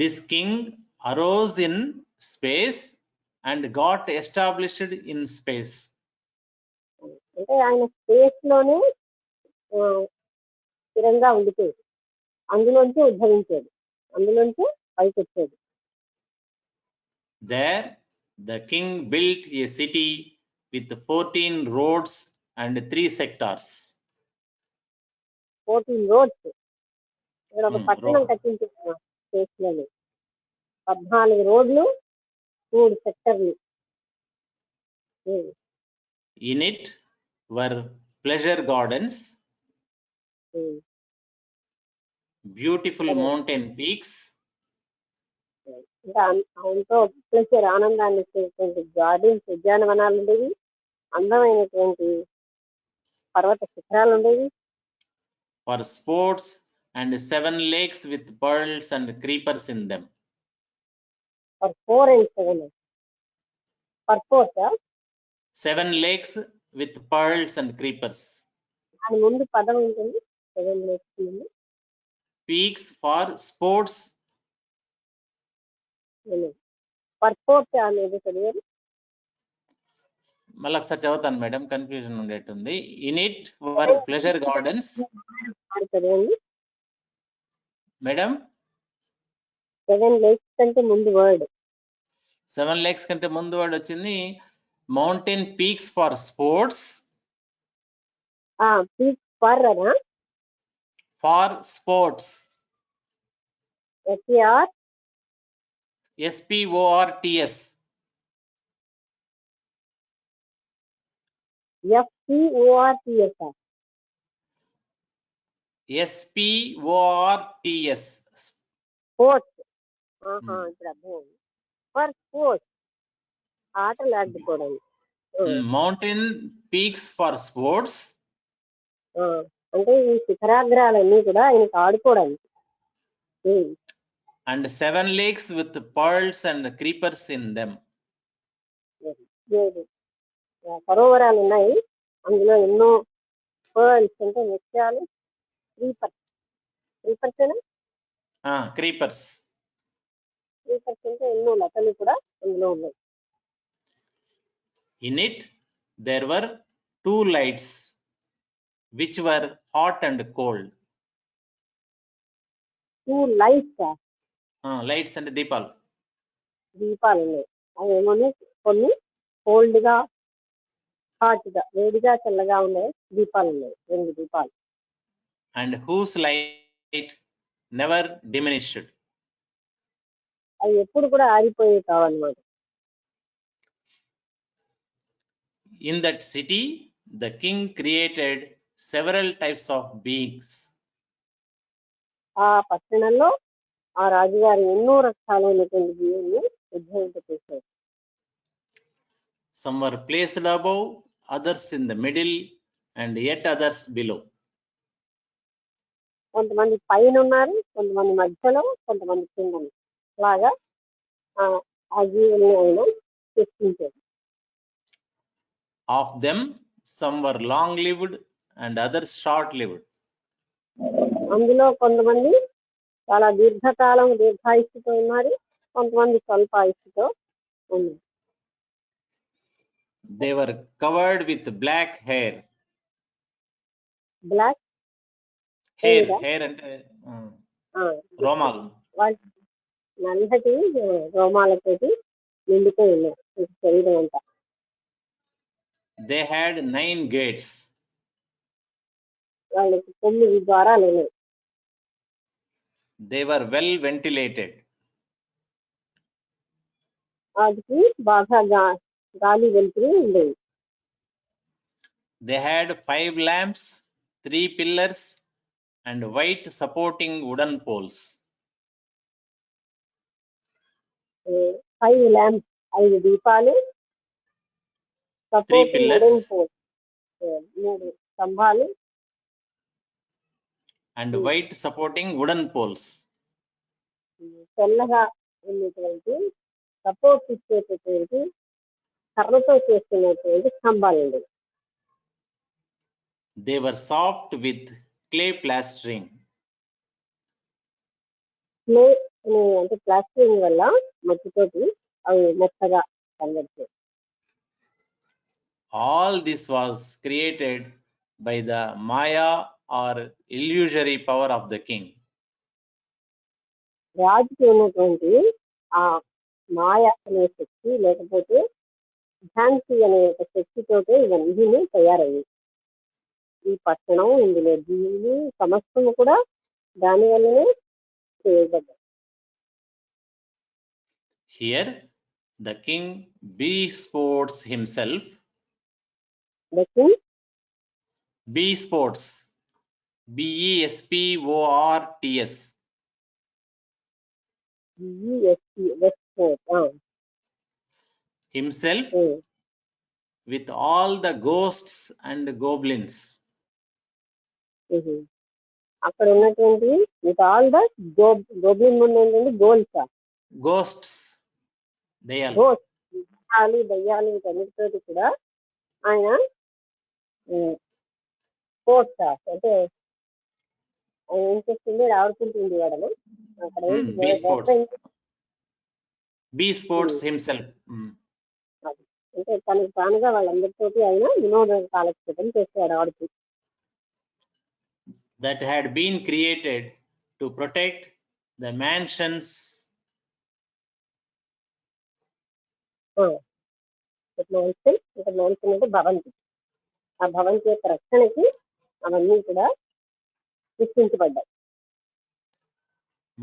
Speaker 3: This king arose in space and got established in space.
Speaker 2: అంటే ఆయన స్పేస్ లోనే ఆ, స్థిరంగా ఉండిపోయాడు, అందులోంచి ఉద్భవించాడు, అందులోంచి పైకి వచ్చాడు.
Speaker 3: There, the king built a city with 14 roads and 3 sectors.
Speaker 2: 14 roads, ఇక్కడ ఒక
Speaker 3: Hmm,
Speaker 2: పట్టణం
Speaker 3: road.
Speaker 2: కట్టించాడు స్పేస్ లోనే. 14 రోడ్లు, 3 సెక్టర్లు.
Speaker 3: In it were pleasure gardens, beautiful mountain peaks,
Speaker 2: ఇంకా ఆయనతో ప్లెజర్ ఆనందాన్ని ఇచ్చేటువంటి గార్డెన్స్, ఉద్యానవనాలు ఉండేవి, అందమైనటువంటి పర్వత శిఖరాలు ఉండేవి,
Speaker 3: for sports, and 7 lakes with pearls and creepers in them.
Speaker 2: For 4 and 7 for 4
Speaker 3: 7 lakes with pearls and creepers.
Speaker 2: దాని ముందు పదం ఉంటుంది 7 lakes ముందు.
Speaker 3: Peaks for sports.
Speaker 2: ఫర్ 4 అనేది చదివారు.
Speaker 3: మళ్ళీ ఒకసారి చదువుతాను మేడం, కన్ఫ్యూజన్ ఉండేటుంది. In it were pleasure gardens.
Speaker 2: చదవండి.
Speaker 3: మేడం
Speaker 2: 7 lakes కంటే ముందు వర్డ్.
Speaker 3: 7 lakes కంటే ముందు వర్డ్ వచ్చింది. Mountain peaks for sports.
Speaker 2: Peaks for అనా?
Speaker 3: For sports.
Speaker 2: SPORTS.
Speaker 3: SPORTS. SPORTS.
Speaker 2: Sports. ఇప్పుడు అర్థమైంది. ఫర్ స్పోర్ట్స్, ఆటలు ఆడుకోవడం.
Speaker 3: Mountain peaks for sports.
Speaker 2: అంటే ఈ శిఖరాగ్రాలన్నీ కూడా ఆయనకు ఆడుకోవడానికి.
Speaker 3: And 7 lakes with pearls and creepers in them.
Speaker 2: సరోవరాలు ఉన్నాయి, అందులో ఎన్నో పర్ల్స్ అంటే ముత్యాలు, క్రీపర్స్. Creepers
Speaker 3: creepers.
Speaker 2: క్రీపర్స్ అంటే ఎన్నో లతలు కూడా అందులో ఉన్నాయి.
Speaker 3: In it there were 2 lights which were hot and cold.
Speaker 2: 2 lights,
Speaker 3: lights అంటే దీపాలు.
Speaker 2: దీపాలు ఉన్నాయి. అవేమో కొన్ని కోల్డ్ గా, హాట్ గా, వేడిగా, చల్లగా ఉన్నాయి దీపాలు ఉన్నాయి, 2 దీపాలు.
Speaker 3: And whose light never diminished.
Speaker 2: అవి ఎప్పుడు కూడా ఆరిపోయేవి కావన్నమాట.
Speaker 3: In that city the king created several types of beings.
Speaker 2: ఆ పట్టణంలో ఆ రాజుగారు ఎన్నో రకాలైనటువంటి జీవుల్ని ఉద్భవింపచేశారు.
Speaker 3: Some were placed above, others in the middle, and yet others below.
Speaker 2: కొంతమంది పైన ఉన్నారు, కొంతమంది మధ్యలో, కొంతమంది కింద. అలాగా ఆ జీవుల్ని ఆయన సృష్టించారు.
Speaker 3: Of them some were long lived and others short lived.
Speaker 2: అందులో కొంతమంది చాలా దీర్ఘాయుష్తో ఉన్నారు, కొంతమంది స్వల్ప ఆయుష్తో ఉన్నారు.
Speaker 3: They were covered with black hair.
Speaker 2: Black
Speaker 3: hair అంటే రోమాలు.
Speaker 2: నల్లటి రోమాలతోటి నిండిపోయి ఉన్నారు శరీరం అంతా.
Speaker 3: They had 9 gates.
Speaker 2: వాళ్ళకి 9 ద్వారాలు ఉన్నాయి.
Speaker 3: They were well ventilated.
Speaker 2: వాటికి బాగా గాలి వెలుతురు ఉండేది.
Speaker 3: They had 5 lamps, 3 pillars, and white supporting wooden poles.
Speaker 2: 5 lamps, 5 దీపాలు,
Speaker 3: 3 pillars,
Speaker 2: 3 స్తంభాలు,
Speaker 3: and white supporting wooden poles.
Speaker 2: తెల్లగా ఉన్నటువంటి సపోర్ట్ ఇచ్చేటటువంటి కర్రతో చేస్తున్నటువంటి స్తంభాలు ఉండేవి.
Speaker 3: They were soft with clay plastering.
Speaker 2: Clay అంటే ప్లాస్టరింగ్ వల్ల మట్టితోటి అవి మెత్తగా convert.
Speaker 3: All this was created by the Maya or illusory power of the king.
Speaker 2: రాజుకి ఉన్నటువంటి ఆ మాయ అనే శక్తి లేకపోతే ఝాన్సీ అనే ఒక శక్తితోటే ఇవన్నీ తయారయ్యాయి. ఈ పట్టణం, ఇందులో జీవులు సమస్తము కూడా దాని వల్లనే చేయబడ్డాయి.
Speaker 3: Here, the king besports himself.
Speaker 2: The king
Speaker 3: Besports. Besports. Himself with all the ghosts and goblins.
Speaker 2: అక్కడ ఉన్నటువంటి విత్ ఆల్ ద గోబ్లిన్ ముందు ఏంటంటే గోల్సా
Speaker 3: Ghosts. దయ్యాలు.
Speaker 2: దయ్యాలు వీటన్నిటితోటి కూడా ఆయన స్పోర్ట్స్ అంటే ఆయన ఏం చేస్తుంది ఆడుకుంటుంది వాడను అక్కడ
Speaker 3: Besports himself.
Speaker 2: అంటే తనకు తానుగా వాళ్ళందరితోటి ఆయన వినోద కాలక్షేపం చేస్తాడు ఆడుతూ.
Speaker 3: That had been created to protect the mansions.
Speaker 2: Manson అంటే భవంతి. ఆ భవంతి యొక్క రక్షణకి అవన్నీ కూడా సృష్టించబడ్డాయి.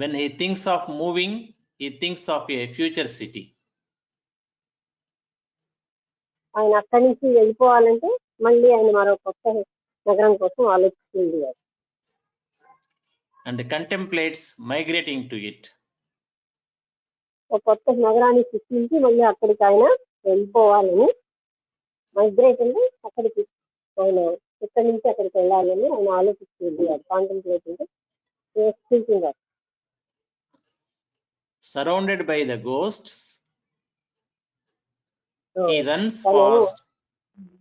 Speaker 3: When he thinks of moving, he thinks of a future city.
Speaker 2: ఆయన అక్కడి నుంచి వెళ్ళిపోవాలంటే మళ్ళీ ఆయన మరో కొత్త నగరం కోసం ఆలోచిస్తుంది.
Speaker 3: And contemplates migrating to it.
Speaker 2: ఒక కొత్త నగరాన్ని సృష్టించి మళ్ళీ అక్కడికి ఆయన వెళ్ళిపోవాలని, మైగ్రేట్ అంటే అక్కడికి ఆయన ఇక్కడి నుంచి అక్కడికి వెళ్ళాలని ఆయన ఆలోచిస్తుంది. కాంటెంప్లేట్ అంటే thinking.
Speaker 3: Surrounded by the ghosts, he runs fast.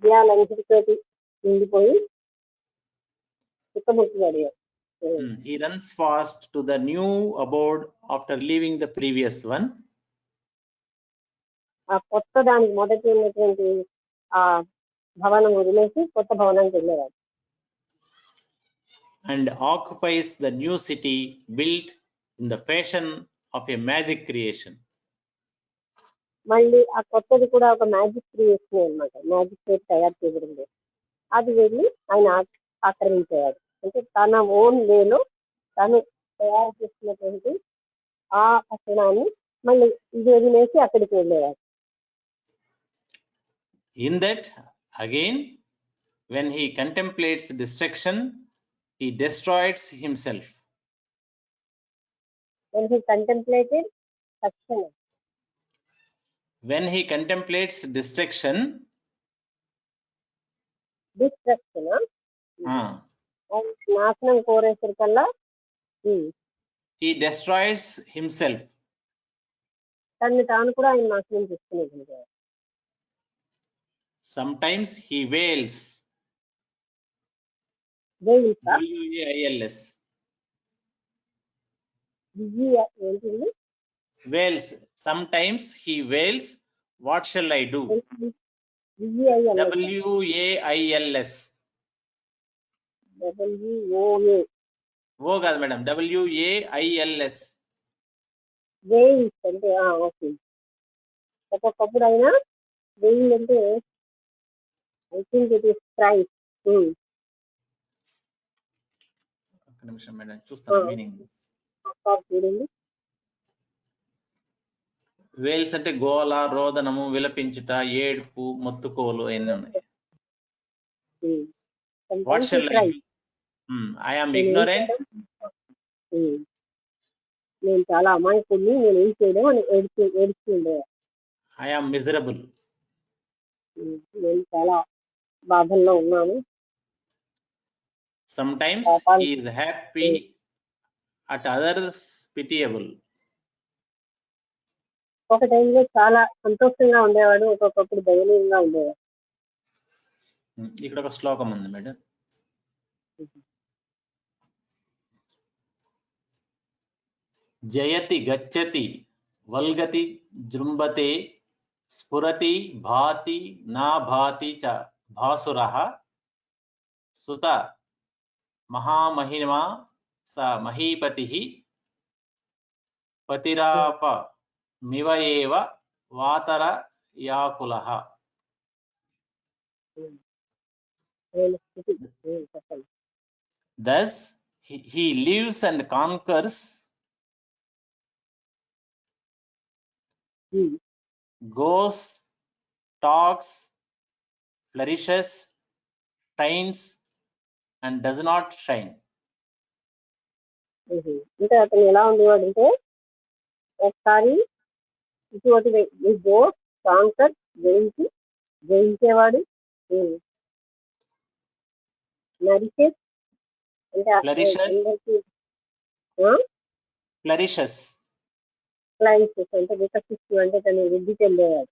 Speaker 2: దయ్యాలన్నిటితోటి నిండిపోయి చుట్టముట్టుబడి
Speaker 3: He runs fast to the new abode after leaving the previous one.
Speaker 2: ఆ కొత్త దానికి మొదటి ఉన్నటువంటి ఆ భవనం వదిలేసి కొత్త భవనానికి వెళ్ళేవాడు.
Speaker 3: And occupies the new city built in the fashion of a magic creation.
Speaker 2: మళ్ళీ ఆ కొత్తది కూడా ఒక మ్యాజిక్ క్రియేషన్ అనమాట. మ్యాజిక్ తోటి తయారు చేయబడింది. అది వెళ్ళి ఆయన ఆక్రమించేవాడు. అంటే తన ఓన్ వేలో తను తయారు చేసినటువంటి ఆ పట్టణాన్ని మళ్ళీ ఇది వదిలేసి అక్కడికి వెళ్ళేవాడు.
Speaker 3: In that, again, when he contemplates destruction, he destroys himself.
Speaker 2: When he contemplated destruction.
Speaker 3: When he contemplates destruction,
Speaker 2: నాశనం కోరేసరికల్లా
Speaker 3: he destroys himself.
Speaker 2: తను తాను కూడా ఆయన నాశనం చేసుకునేది.
Speaker 3: Sometimes he wails. W-A-I-L-S. Wails. Sometimes he wails. What shall I do? W-A-I-L-S.
Speaker 2: W-O-A.
Speaker 3: ఓ కాదు madam, W-A-I-L-S.
Speaker 2: వేయిల్స్ అంటే okay. ఒక్కొక్కప్పుడు అయినా వేయిల్ అంటే I think it is price.
Speaker 3: ఒక్క నిమిషం మేడం, చూస్తాను మీనింగ్.
Speaker 2: చూడండి,
Speaker 3: వేల్స్ అంటే గోల, రోదనము, విలపించుట, ఏడుపు, మొత్తుకోలు అన్నీ ఉన్నాయి. What shall I do? I am ignorant.
Speaker 2: నేను చాలా అమాయకుడిని, నేను ఏం చేయడం అని ఏడుస్తుండే.
Speaker 3: I am miserable.
Speaker 2: నేను చాలా బాధల్లో ఉన్నాను.
Speaker 3: Sometimes he is happy, at others pitiable.
Speaker 2: ఒక టైంలో చాలా సంతోషంగా ఉండేవాడు, ఒక్కొక్కప్పుడు దయనీయంగా ఉండేవాడు.
Speaker 3: ఇక్కడ ఒక శ్లోకం ఉంది మేడం. జయతి గచ్చతి వల్గతి జృంభతే స్ఫురతి భాతి నా భాతి చ భాసురః సుత మహామహిమా స మహీపతిః పతిరాపమివ ఏవ వాతర యాకులః.
Speaker 2: చెప్పండి.
Speaker 3: Thus he lives and conquers, goes, talks, flourishes, shines, and does not shine.
Speaker 2: అంటే అతను ఎలా ఉండేవాడు అంటే ఒకసారి ఇటువంటి గో కాంకర్ జయించేవాడు, నడిచే అంటే
Speaker 3: Flourishes.
Speaker 2: ఫ్లైసెస్ అంటే వికసిస్తూ అంటే తను వృద్ధి చెందేవాడు.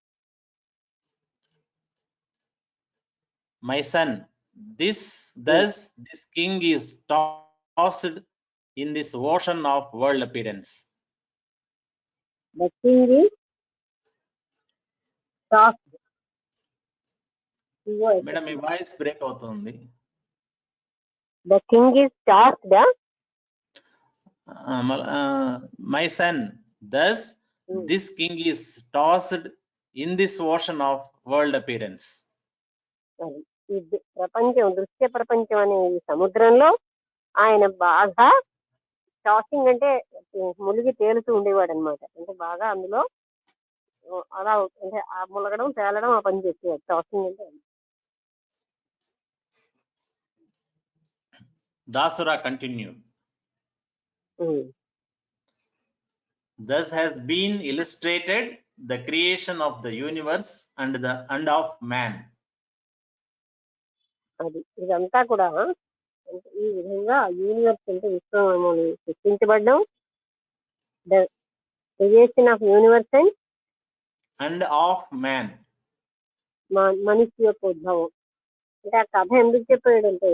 Speaker 3: My son, thus this king is tossed in this ocean of world appearance.
Speaker 2: The king is tossed.
Speaker 3: Madam me voice break అవుతుంది.
Speaker 2: The king is tossed.
Speaker 3: My son, thus this king is tossed in this ocean of world appearance.
Speaker 2: ఈ ప్రపంచం, దృశ్య ప్రపంచం అనే ఈ సముద్రంలో ఆయన బాగా టాసింగ్ అంటే మునిగి తేలుతూ ఉండేవాడు అనమాట. అంటే బాగా అందులో అలా అంటే ఆ ములగడం తేలడం ఆ పని చేసేవాడు. టాసింగ్ అంటే
Speaker 3: Dasura continued. Thus has been illustrated the creation of the universe and of man.
Speaker 2: అది ఇదంతా కూడా ఈ విధంగా యూనివర్స్ అంటే విశ్వం సృష్టించబడడం, the creation of universe
Speaker 3: and of man,
Speaker 2: మనిషి యొక్క ఉద్భవం. అంటే ఆ కథ ఎందుకు చెప్పాడంటే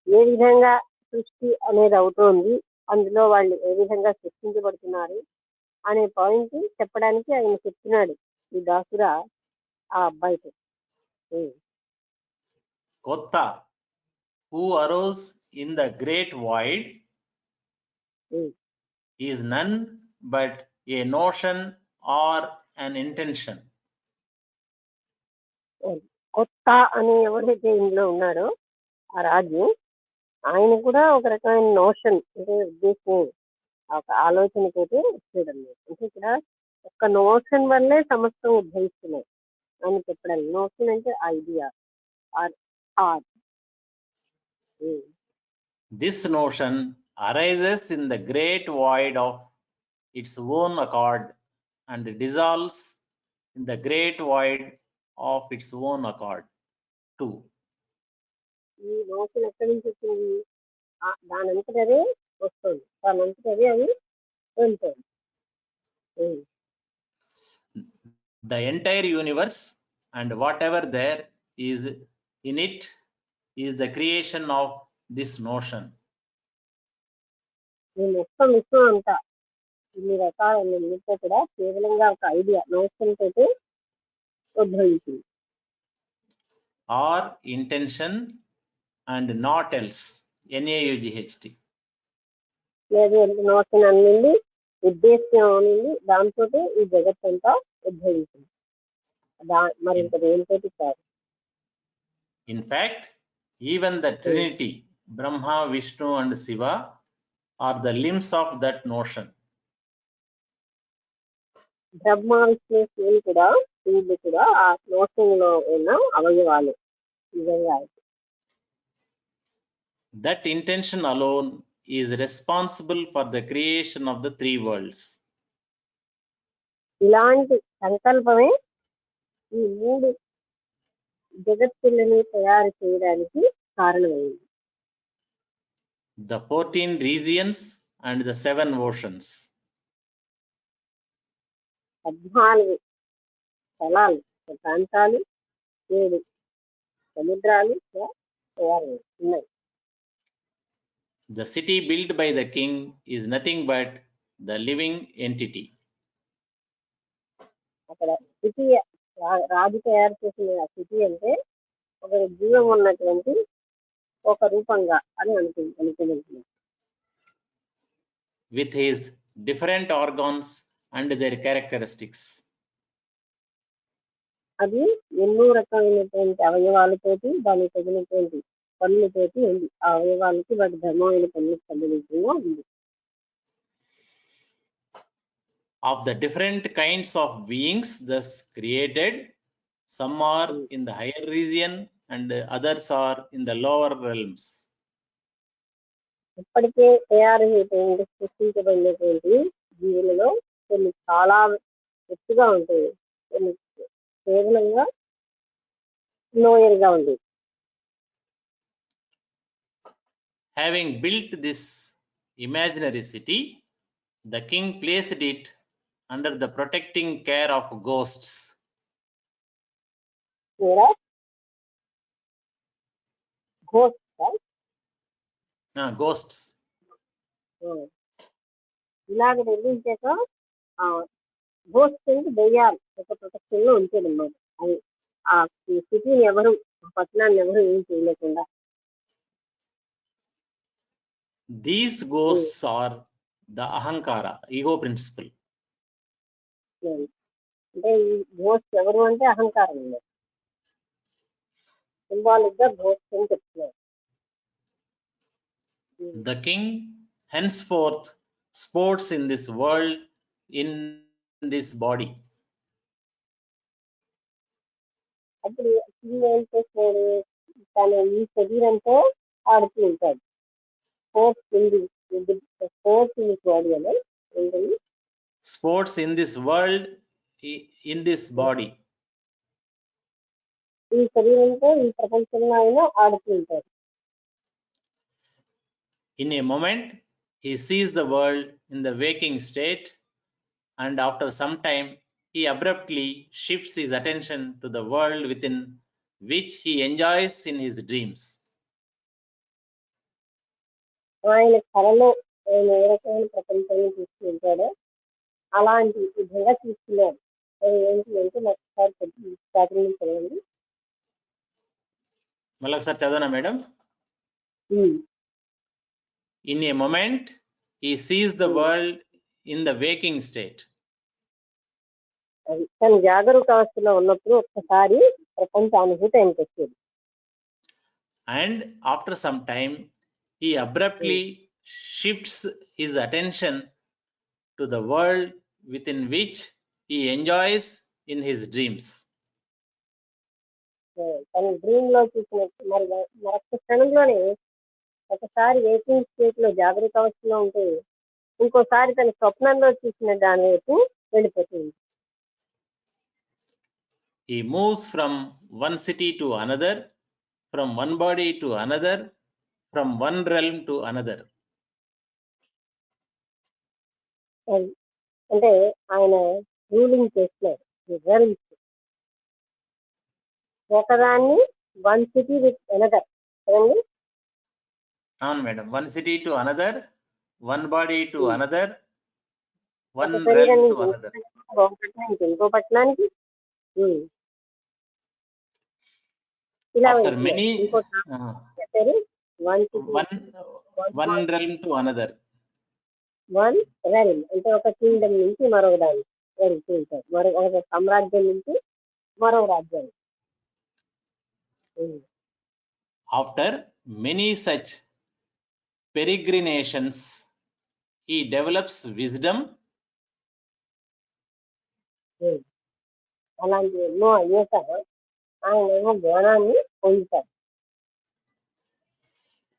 Speaker 2: ఏ విధంగా సృష్టి అనేది అవుతోంది, అందులో వాళ్ళు ఏ విధంగా సృష్టించబడుతున్నారు అనే పాయింట్ చెప్పడానికి ఆయన చెప్తున్నాడు ఈ దాసుర ఆ అబ్బాయితో.
Speaker 3: కొత్త who arose in the great void is none but a notion or an intention.
Speaker 2: కొత్త అని ఎవరైతే ఇందులో ఉన్నాడో ఆ రాజు, ఆయన కూడా ఒక రకమైన నోషన్ అంటే ఉద్దేశం, ఒక ఆలోచనతోటి వచ్చాడు అన్నమాట. అంటే ఇక్కడ ఒక్క నోషన్ వల్లే సమస్తం ఉద్భవిస్తున్నాయి అని చెప్పడానికి. నోషన్ అంటే idea or thought.
Speaker 3: This notion arises in the great void of its own accord and dissolves in the great void of its own accord too.
Speaker 2: ఈ నోషన్ ఎక్కడి నుంచి వచ్చింది? దానంతట అదే వస్తుంది, దానంతట అదే అది వెళ్తుంది.
Speaker 3: The entire universe and whatever there is in it is the creation of this notion.
Speaker 2: ఈ మొత్తం విశ్వం అంతా ఇన్ని రకాల కూడా కేవలంగా ఒక ఐడియా నోషన్ తోటి ఉద్భవించింది.
Speaker 3: Or intention and not else. NAUGHT.
Speaker 2: లేదు నోషన్ అన్నింది, ఉద్దేశం అనింది, దాంతో ఈ జగత్తంతా ఉద్భవించింది, మరింత దేనితోటి కాదు.
Speaker 3: In fact, even the Trinity, Brahma, Vishnu and Shiva are the limbs of that notion.
Speaker 2: బ్రహ్మ, విష్ణు, శివులు కూడా వీళ్ళు కూడా ఆ నోషన్ లో ఉన్న అవయవాలు. నిజంగా
Speaker 3: That intention alone is responsible for the creation of the three worlds.
Speaker 2: ఇలాంటి సంకల్పమే ఈ మూడు జగత్తులని తయారు చేయడానికి కారణమైంది.
Speaker 3: The 14 regions and the 7 oceans.
Speaker 2: 14 స్థలాలు, ప్రాంతాలు, 7 సముద్రాలు ఉన్నాయి.
Speaker 3: The city built by the king is nothing but the living entity.
Speaker 2: అక్కడ స్థితి రాజు తయారు చేసిన స్థితి అంటే ఒక జీవం ఉన్నటువంటి ఒక రూపంగా అని అనుకుంటున్నాను.
Speaker 3: With his different organs and their characteristics.
Speaker 2: అది ఎన్నో రకమైనటువంటి అవయవాలతోటి దానికి తగినటువంటి పనులతోటి ఉంది. ఆ అవయవాలకి వాటి ధర్మమైన పనులకు సంబంధించిన ఉంది.
Speaker 3: Of the different kinds of beings thus created, some are in the higher region and others are in the lower realms.
Speaker 2: ఇప్పటికే తయారు సృష్టించబడినటువంటి జీవులలో కొన్ని చాలా ఎత్తుగా ఉంటాయి, కొన్ని కేవలంగా లోయర్గా ఉంది.
Speaker 3: Having built this imaginary city, the king placed it under the protecting care of ghosts. Ghosts.
Speaker 2: ఇలాగ నిర్మించాక గోస్ట్ దెయ్యాలు ఒక ప్రొటెక్షన్ లో ఉంచాడు అన్నమాట. అది ఆ సిటీని ఎవరు, పట్టణాన్ని ఎవరు ఏం చేయలేకుండా.
Speaker 3: These ghosts are the ahankara, ego principle.
Speaker 2: అంటే ఈ గోస్ట్ ఎవరు అంటే అహంకారం ఉంది. సింబాలిక్ గా గోస్ట్ అని చెప్తున్నారు.
Speaker 3: The king henceforth sports in this world in this body.
Speaker 2: అప్పుడు ఏం చేస్తాడు, తన ఈ శరీరంతో ఆడుతూ ఉంటాడు. స్పోర్ట్స్ ఇన్ దిస్ బాడీ అని ఏంటండి,
Speaker 3: Sports in this world in this body.
Speaker 2: ఈ శరీరంతో ఈ ప్రపంచంలో ఆయన ఆడుతూ ఉంటాడు.
Speaker 3: In a moment, he sees the world in the waking state, and after some time, he abruptly shifts his attention to the world within which he enjoys in his dreams.
Speaker 2: ఆయన కళలో ఆయన ఏ రకమైన ప్రపంచాన్ని చూస్తూ ఉంటాడో అలాంటి విధంగా చూస్తున్నాడు. ఏంటి అంటే నాకు స్టార్టింగ్ నుంచి చదవండి.
Speaker 3: మళ్ళీ ఒకసారి చదవనా madam? In a moment, he sees the world in the waking state.
Speaker 2: తను జాగరూక అవస్థలో ఉన్నప్పుడు ఒక్కసారి ప్రపంచ అనుభూతి ఆయనకు వచ్చేది.
Speaker 3: And after some time, he abruptly shifts his attention to the world within which he enjoys in his dreams.
Speaker 2: తన dream లో చూసినట్టు మరి మరొక క్షణంలోనే ఒకసారి వేకింగ్ స్టేట్ లో జాగరూక అవస్థలో ఉంటే ఇంకోసారి తన స్వప్నంలో చూసిన దాని వైపు వెళ్ళిపోతుంది.
Speaker 3: He moves from one city to another, from one body to another, from one realm to another.
Speaker 2: అంటే ఆయన రూలింగ్ చేస్తున్నారు realms. ఒకదాన్ని వన్ సిటీ విత్ అనదర్.
Speaker 3: అవును madam, one city to another, one body to another, one
Speaker 2: ఒక
Speaker 3: realm
Speaker 2: శరీరాన్ని
Speaker 3: to another.
Speaker 2: ఇంకో పట్టణానికి ఇలా
Speaker 3: After many
Speaker 2: చెప్పారు.
Speaker 3: one realm to another.
Speaker 2: One realm అంటే ఒక కింగ్డమ్ నుంచి మరొక దాన్ని వెళ్తూ ఉంటారు, ఒక సామ్రాజ్యం నుంచి మరో రాజ్యాన్ని.
Speaker 3: After many such peregrinations, he develops wisdom.
Speaker 2: అలాంటి ఎన్నో అయ్యాక ఆయన ఏమో జ్ఞానాన్ని పొందుతారు.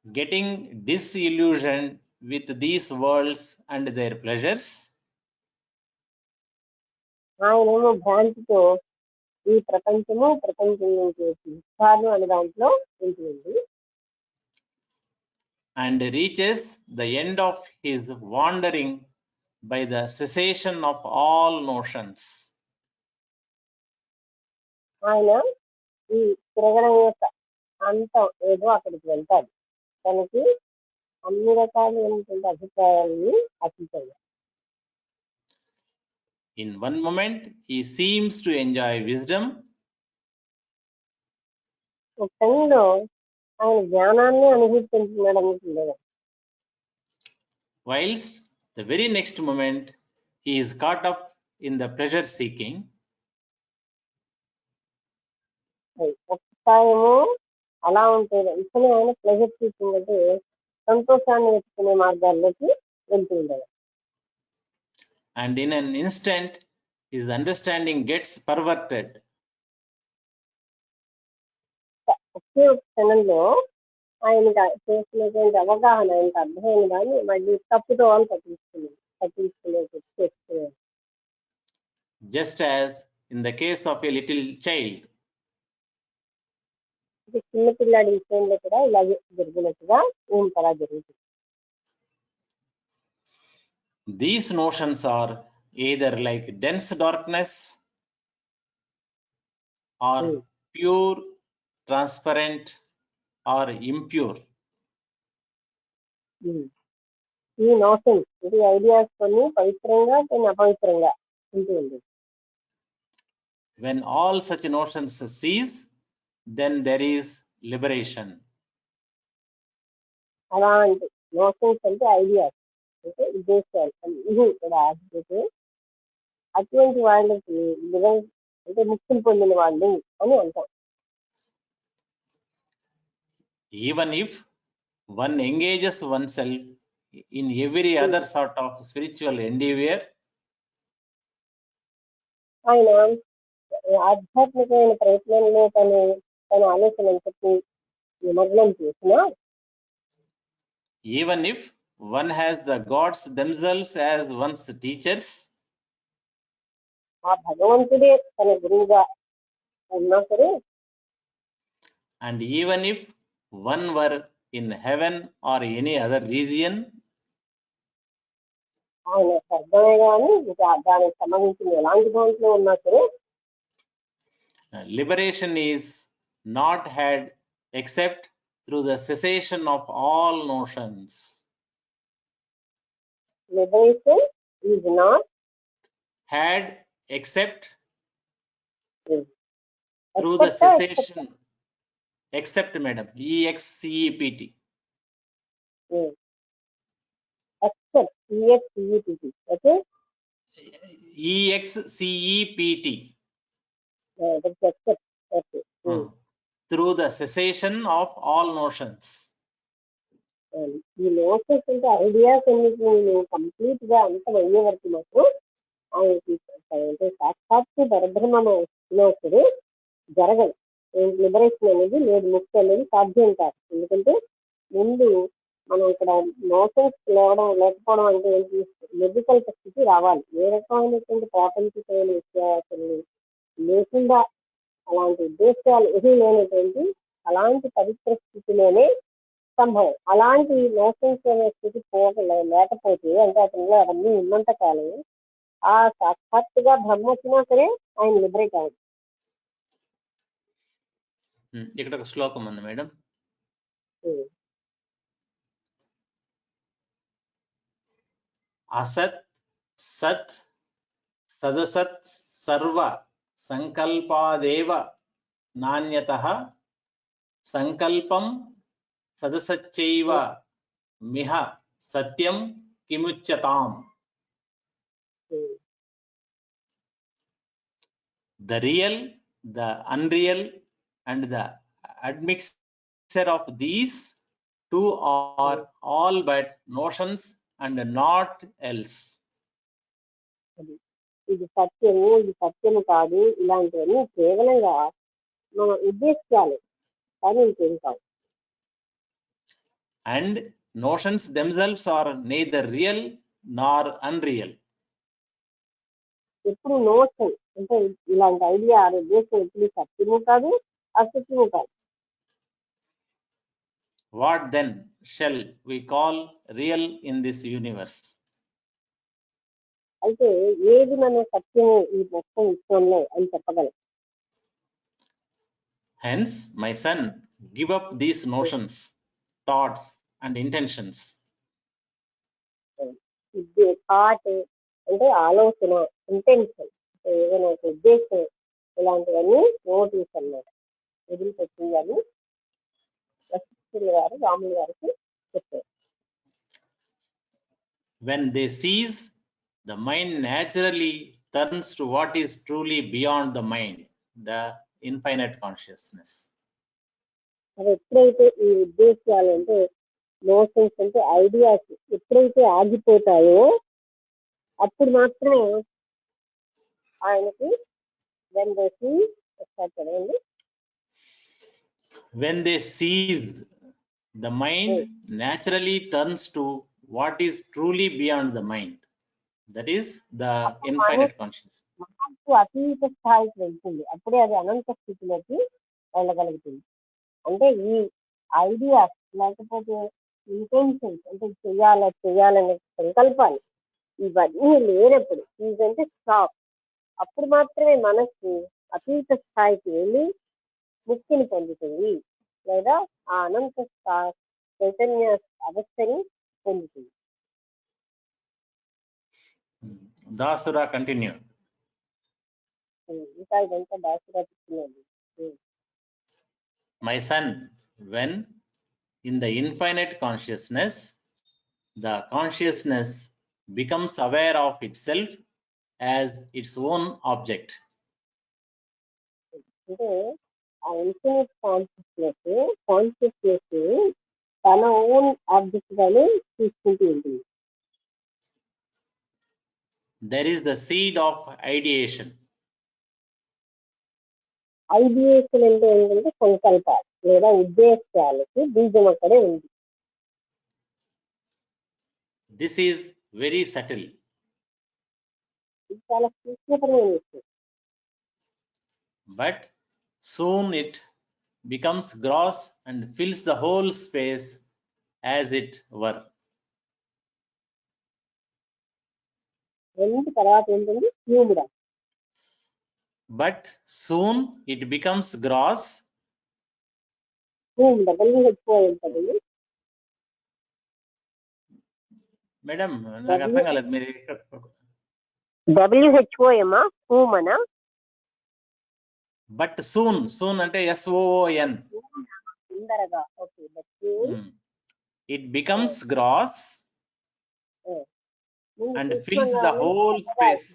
Speaker 3: Getting disillusioned with these worlds and their pleasures,
Speaker 2: ఆయనేమో భ్రాంతితో ఈ ప్రపంచం నుంచి ఇష్టాలు అనే దాంట్లో ఉంటుంది.
Speaker 3: and reaches the end of his wandering by the cessation of all notions.
Speaker 2: ఆయన ఈ తిరగడం యొక్క అంతం ఏదో అక్కడికి వెళ్తాడు. తనకి అన్ని రకాలైనటువంటి అభిప్రాయాలని అతిశయ
Speaker 3: In one moment, he seems to enjoy wisdom,
Speaker 2: ఒక టైంలో ఆయన జ్ఞానాన్ని అనుభూతించుకున్నాడు అనుకుంటున్నాడు.
Speaker 3: whilst the very next moment he is caught up in the pleasure seeking.
Speaker 2: ఒక్కసారేమో అలా ఉంటుంది, ఇతనే ఆయన ప్లెజర్ సీకింగ్ అంటే సంతోషాన్ని వెతుకునే మార్గాల్లోకి వెళ్తూ ఉండేది.
Speaker 3: And in an instant his understanding gets perverted.
Speaker 2: ఒకే ఒక క్షణంలో ఆయన చేసినటువంటి అవగాహన ఆయనకు అర్థమైన దాన్ని మళ్ళీ తప్పుతో వాళ్ళు పట్టించుకునేది చేస్తున్నారు.
Speaker 3: Just as in the case of a little child.
Speaker 2: చిన్నపిల్లాడి విషయంలో కూడా ఇలాగే జరిగినట్టుగా అలా జరుగుతుంది.
Speaker 3: These notions are either like dense darkness or pure, transparent or impure.
Speaker 2: ఈ నోషన్స్ ఇది ఐడియాస్ కొన్ని పవిత్రంగా కొన్ని అపవిత్రంగా ఉంటుంది.
Speaker 3: When all such notions cease, then there is liberation.
Speaker 2: అలాంటి నోషన్స్ అంటే ఐడియాస్ అంటే ఉద్దేశాలు ఇది ఇక్కడ అటువంటి వాళ్ళకి అంటే ముక్తులు పొందిన వాళ్ళు అని అంటాం.
Speaker 3: Even if one engages oneself in every other sort of spiritual endeavor,
Speaker 2: ఆయన ఆధ్యాత్మికమైన ప్రయత్నంలో తన ఆలోచనలు చెప్పి నిమగ్నం చేసిన,
Speaker 3: even if one has the gods themselves as one's teachers,
Speaker 2: ఆ భగవంతుడే తన గురువుగా ఉన్నా సరే,
Speaker 3: and even if one were in heaven or any other region,
Speaker 2: ఆయన స్వర్గమే కానీ దానికి సంబంధించిన ఎలాంటి దాంట్లో ఉన్నా సరే,
Speaker 3: liberation is not had except through the cessation of all notions.
Speaker 2: Liberation is not
Speaker 3: had except through the cessation. Except, madam. EXCEPT.
Speaker 2: Except. EXCEPT. Okay.
Speaker 3: EXCEPT.
Speaker 2: That's except. Okay.
Speaker 3: Through the cessation of all notions.
Speaker 2: ఈ notions అంటే ideas అన్నిటిని complete గా అంతం అయ్యే వరకు మాత్రం ఆయనకి అంటే సాక్షాత్తు పరబ్రహ్మము వచ్చినప్పుడు జరగదు. లిబరేషన్ అనేది లేదు, ముక్తి అనేది సాధ్యం కాదు. ఎందుకంటే ముందు మనం ఇక్కడ నోషన్స్ లేకపోవడం అంటే ఏంటి, నిర్వికల్ప స్థితి రావాలి. ఏ రకమైనటువంటి ప్రాపంచికమైన విషయాలు లేకుండా అలాంటి ఉద్దేశాలు ఏమీ లేనటువంటి అలాంటి పవిత్ర స్థితిలోనే సంభవం. అలాంటి నోషన్స్ అనే స్థితి లేకపోతే అంటే అతనిలో అవన్నీ ఉన్నంత కాలం ఆ సాక్షాత్తుగా బ్రహ్మ వచ్చినా సరే ఆయన లిబరేట్ అవ్వదు.
Speaker 3: ఇక్కడ ఒక శ్లోకం ఉంది మేడం. అసత్ సత్ సదసత్ సర్వ సంకల్పాదేవ నాణ్యతః సంకల్పం సదసచ్చైవ మిహ సత్యం కిముచ్యతాం. The real, the unreal, and the admixture of these two are all but notions and not else.
Speaker 2: ఇది సత్యము, ఇది సత్యము కాదు, ఇలాంటివన్నీ కేవలంగా మనం ఉద్దేశాలు కానీ ఇంకేం కాదు.
Speaker 3: And notions themselves are neither real nor unreal.
Speaker 2: ఎప్పుడు నోషన్ అంటే ఇలాంటి ఐడియా ఉద్దేశం ఎప్పుడు సత్యము కాదు, అసత్యము కాదు.
Speaker 3: What then shall we call real in this universe?
Speaker 2: అయితే ఏది మన సత్యము ఈ మొత్తం విశ్వంలో అని చెప్పగలం.
Speaker 3: Hence, my son, give up these notions, thoughts, and intentions.
Speaker 2: Thought అంటే ఆలోచన, ఇంటెన్షన్, ఏదైనా ఒక ఉద్దేశం, ఇలాంటివన్నీ నోటీస్ అన్నమాట వదిలిపెట్టింది అని వశిష్ఠులు గారు రాములు గారికి చెప్పారు.
Speaker 3: When they cease, the mind naturally turns to what is truly beyond the mind, the infinite consciousness.
Speaker 2: అది ఎప్పుడైతే ఈ ఉద్దేశాలు అంటే నోషన్స్ అంటే ఐడియాస్ ఎప్పుడైతే ఆగిపోతాయో అప్పుడు మాత్రమే ఆయనకి వెందేసి చదవండి.
Speaker 3: When they cease, the mind naturally turns to what is truly beyond the mind, that is the infinite consciousness.
Speaker 2: మనస్సు అతీత స్థాయికి వెళ్తుంది, అప్పుడే అది అనంత స్థితిలోకి వెళ్ళగలుగుతుంది. అంటే ఈ ఐడియాస్ లేకపోతే ఇంటెన్షన్స్ అంటే చేయాలనే సంకల్పాలు ఇవన్నీ లేనప్పుడు ఇదంటే స్టాప్, అప్పుడు మాత్రమే మనస్సు అతీత స్థాయికి వెళ్ళి ముక్తిని పొందుతుంది లేదా ఆ అనంత చైతన్య అవస్థని పొందుతుంది.
Speaker 3: Dasura continued.
Speaker 2: ఇంకా ఇదంతా దాసుగా చెప్తున్నాను.
Speaker 3: My son, when in the infinite consciousness, the consciousness becomes aware of itself as its own object.
Speaker 2: అంటే ఆ ఇన్ఫినిట్ కాన్షియస్నెస్ తన ఓన్ ఆబ్జెక్ట్ గానే తీసుకుంటూ ఉంటుంది.
Speaker 3: There is the seed of ideation.
Speaker 2: Ideation అంటే ఏంటంటే సంకల్పాలు లేదా ఉద్దేశాలకి బీజం అక్కడే ఉంది.
Speaker 3: This is very subtle.
Speaker 2: ఇది చాలా సూక్ష్మతమైన విషయం.
Speaker 3: But soon it becomes gross and fills the whole space as it were.
Speaker 2: రెండు తర్వాత ఏంటంటే హ్యూమిడా.
Speaker 3: But soon it becomes gross.
Speaker 2: హ్యూమిడా WHO ఉంటుంది.
Speaker 3: మేడం నాకు అర్థం కాలేదు మీరు
Speaker 2: WHO ఏమా హ్యూమనా?
Speaker 3: బట్ సూన్ అంటే SOON.
Speaker 2: తొందరగా. Okay.
Speaker 3: It becomes gross and fills the whole space.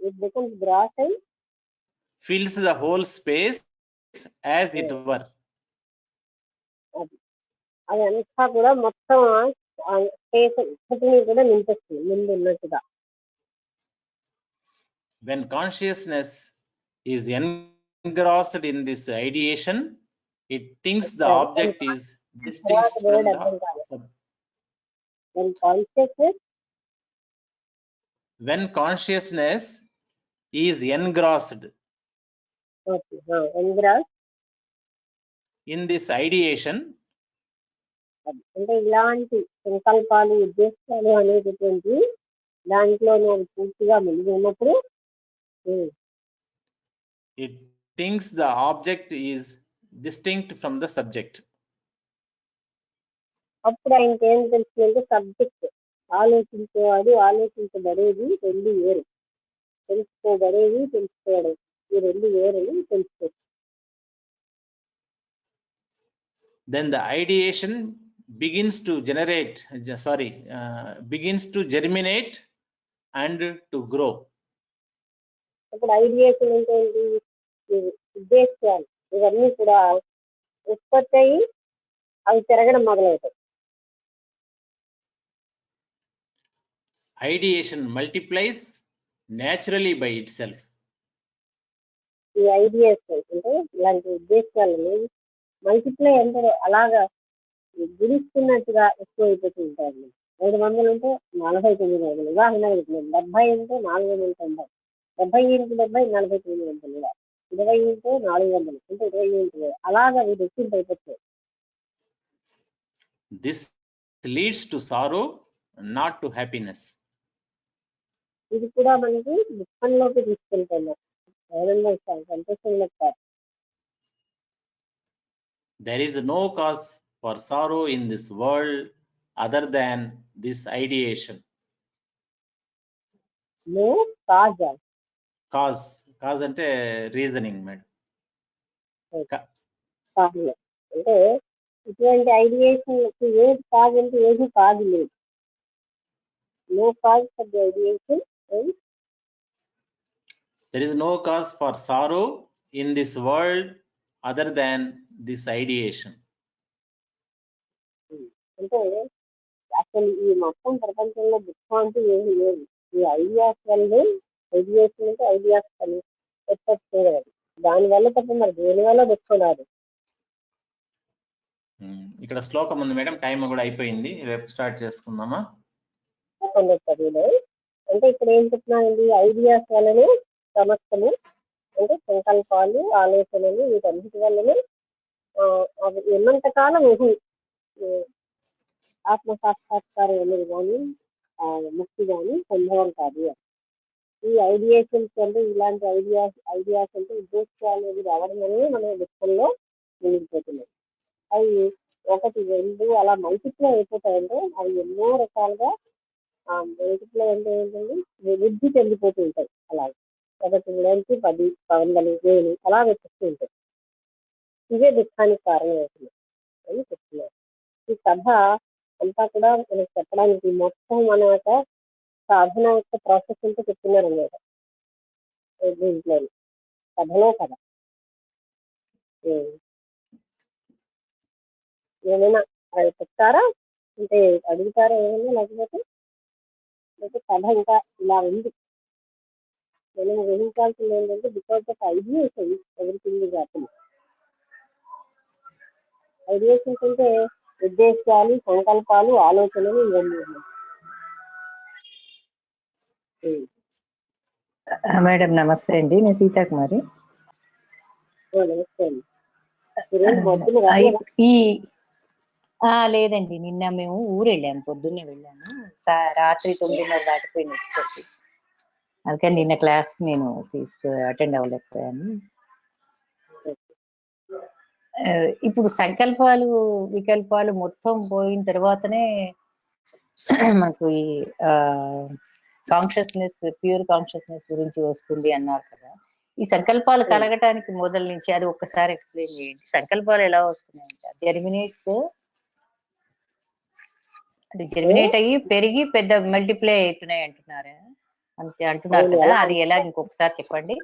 Speaker 2: It becomes gross and
Speaker 3: fills the whole space as it were.
Speaker 2: అది అంతా కూడా మొత్తం స్పేస్ ఇప్పటిని కూడా నింపేస్తుంది ముందు ఉన్నట్టుగా.
Speaker 3: When consciousness is engrossed in this ideation, it thinks the object is distinct from the when consciousness is engrossed in this ideation,
Speaker 2: అంటే ఇలాంటి సంకల్పాలు ఉద్దేశాలు అనేటటువంటి దాంట్లో నేను పూర్తిగా మునిగి ఉన్నప్పుడు
Speaker 3: it thinks the object is distinct from the subject.
Speaker 2: అప్పుడు ఆయనకి ఏం తెలుస్తుందంటే సబ్జెక్ట్ ఆలోచించేవాడు ఆలోచించబడేది రెండు వేరు, తెలుసుకోబడేది తెలుసుకోవడం ఈ రెండు వేరని తెలుసుకోవచ్చు.
Speaker 3: Then the ideation begins to germinate and to grow.
Speaker 2: ఇప్పుడు ఐడియేషన్ అంటే ఏంటి? ఉద్దేశాలు ఇవన్నీ కూడా ఉత్పత్తి అయ్యి అవి పెరగడం మొదలవుతాయి.
Speaker 3: Ideation multiplies naturally by itself.
Speaker 2: ఈ ఐడియేషన్ అంటే ఇలాంటి ఉద్దేశాలని మల్టిప్లై అంటే అలాగా గురిస్తున్నట్టుగా ఎక్కువ అయిపోతూ ఉంటారు. 500 ఉంటే 49,000, ఉదాహరణ 70 ఉంటే 490, 70 into 70 49,000, 20 ఉంటే 400 అంటే 20 అలాగా వీటి ఎక్కువ అయిపోతాయి.
Speaker 3: This leads to sorrow, not to happiness.
Speaker 2: ఇది కూడా మనకి దుఃఖంలోకి తీసుకెళ్తున్నారు, ఆనందం సంతోషంలో కాదు.
Speaker 3: There is no cause for sorrow in this world other than this ideation.
Speaker 2: No cause
Speaker 3: cause అంటే రీజనింగ్ మేడం.
Speaker 2: అంటే ఇటువంటి ఐడియేషన్ ఏది కాజ్ అంటే ఏది కాదు లేదు. No cause for the ideation.
Speaker 3: There is no cause for sorrow in this world other than this ideation.
Speaker 2: అంటే అసలు ఈ మొత్తం ప్రపంచంలో దుఃఖం అంటూ ఏమి లేదు. ఈ ఐడియాస్ వల్లే, ఐడియేషన్ అంటే ఐడియాస్ అని ఎక్స్పెక్ట్ చేయలేదు. దానివల్ల తప్ప మరి దేనివల్ల దుఃఖం రాదు.
Speaker 3: ఇక్కడ శ్లోకం ఉంది మేడం, టైం కూడా అయిపోయింది, రేపు స్టార్ట్ చేసుకుందామా?
Speaker 2: చదువులో అంటే ఇక్కడ ఏం చెప్తున్నానండి, ఐడియాస్ వల్లనే సమస్తము, అంటే సంకల్పాలు, ఆలోచనలు, వీటన్నిటి వల్లనే అవి ఉన్నంత కాలం ఇది ఆత్మ సాక్షాత్కారం అనేది కానీ ముక్తి కానీ సంభవం కాదు. ఈ ఐడియేషన్స్ అంటే ఇలాంటి ఐడియాస్ అంటే ఉద్దేశాలు అనేది రావడం అనేది మన దుఃఖంలో మిగిలిపోతున్నాయి. అవి 1, 2 అలా మల్టిప్లై అయిపోతాయంటే అవి ఎన్నో రకాలుగా మల్టిప్లై అంటే ఏంటండి, వృద్ధి చెందిపోతూ ఉంటాయి. అలాగే 1 నుంచి 10, 100, 1000 అలా వెతుకుతూ ఉంటాయి. ఇవే దుఃఖానికి కారణం అవుతుంది అని చెప్తున్నారు. ఈ కథ అంతా కూడా మనకు చెప్పడానికి మొత్తం మన యొక్క సాధన యొక్క ప్రాసెస్ అంతా చెప్తున్నారు అన్నమాట. దీంట్లో కథలో కథ ఏమైనా అది చెప్తారా అంటే అడుగుతారా ఏమైనా, లేకపోతే కథ ఇంకా ఇలా ఉంది. మనం గ్రహించాల్సింది ఏంటంటే because of ideation everything is happening. Ideations అంటే ఉద్దేశాలు, సంకల్పాలు, ఆలోచనలు ఇవన్నీ ఉన్నాయి.
Speaker 4: మేడం నమస్తే అండి, నేను సీతాకుమారి.
Speaker 2: నమస్తే అండి.
Speaker 4: లేదండి, నిన్న మేము ఊరు వెళ్ళాము, పొద్దున్నే వెళ్ళాము, రాత్రి 9:30 దాటిపోయింది వచ్చేసరికి. అందుకని నిన్న క్లాస్ నేను అటెండ్ అవ్వలేకపోయాను. ఇప్పుడు సంకల్పాలు, వికల్పాలు మొత్తం పోయిన తర్వాతనే మనకు ఈ కాన్షియస్నెస్, ప్యూర్ కాన్షియస్నెస్ గురించి వస్తుంది అన్నారు కదా. ఈ సంకల్పాలు కలగటానికి మొదలు నుంచి అది ఒక్కసారి ఎక్స్ప్లెయిన్ చేయండి. సంకల్పాలు ఎలా వస్తున్నాయంటే జెర్మినేట్ అయ్యి పెరిగి పెద్ద మల్టిప్లై అవుతున్నాయి అంటున్నారా, అంటున్నారు కదా, అది ఎలా ఇంకొకసారి చెప్పండి.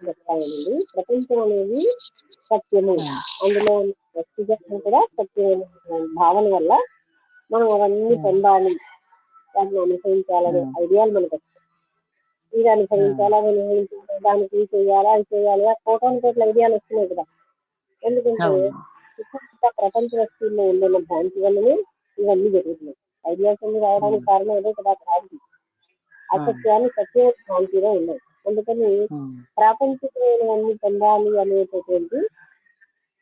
Speaker 2: చెప్తానండి. ప్రపంచం అనేది సత్యము, అందులో వ్యక్తిగతం కూడా సత్యమైన భావన వల్ల మనం అవన్నీ పొందాలి, దాన్ని అనుభవించాలనే ఐడియాలు మనకు వస్తాయి. ఇది అనుభవించాలా, అనుభవించాలి, దానికి చేయాలా, అది చేయాలి, కోటాను ఐడియాలు వస్తున్నాయి కదా. ఎందుకంటే ప్రపంచ వస్తువుల్లో ఉన్న భ్రాంతి వల్లనే ఇవన్నీ జరుగుతున్నాయి. ఐడియాస్ అన్ని రావడానికి కారణం అదే కదా, భ్రాంతి. అసత్యాలు సత్య భ్రాంతిగా ఉన్నాయి. అందుకని ప్రాపంచికమైనవన్నీ పొందాలి అనేటటువంటి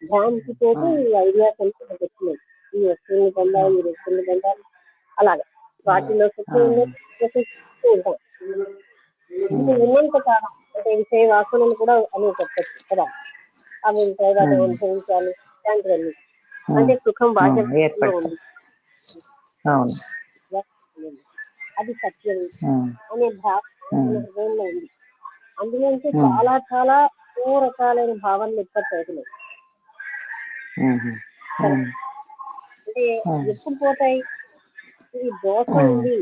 Speaker 2: భ్రాంతితోటి ఈ ఐడియాస్ అన్ని వచ్చినాయి. ఈ వస్తువుని పొందాలి, ఈ వస్తువుని పొందాలి, అలాగే వాటిలో సత్యం ఉంటాం. ఇది ఉన్నంత కాలం అంటే విషయ వాసనలు కూడా అని చెప్పచ్చు కదా. అవి వాటిని అనుభవించాలి, ఇలాంటివన్నీ అంటే సుఖం బాధ్యత ఉంది, అది సత్యం అనే భావన హృదయంలో ఉంది. అందులోంచి చాలా చాలా ఎన్నో రకాలైన భావనలు ఉత్పత్తి అవుతున్నాయి. అంటే ఎప్పుడు పోతాయి? ఈ దోషం ఉంది,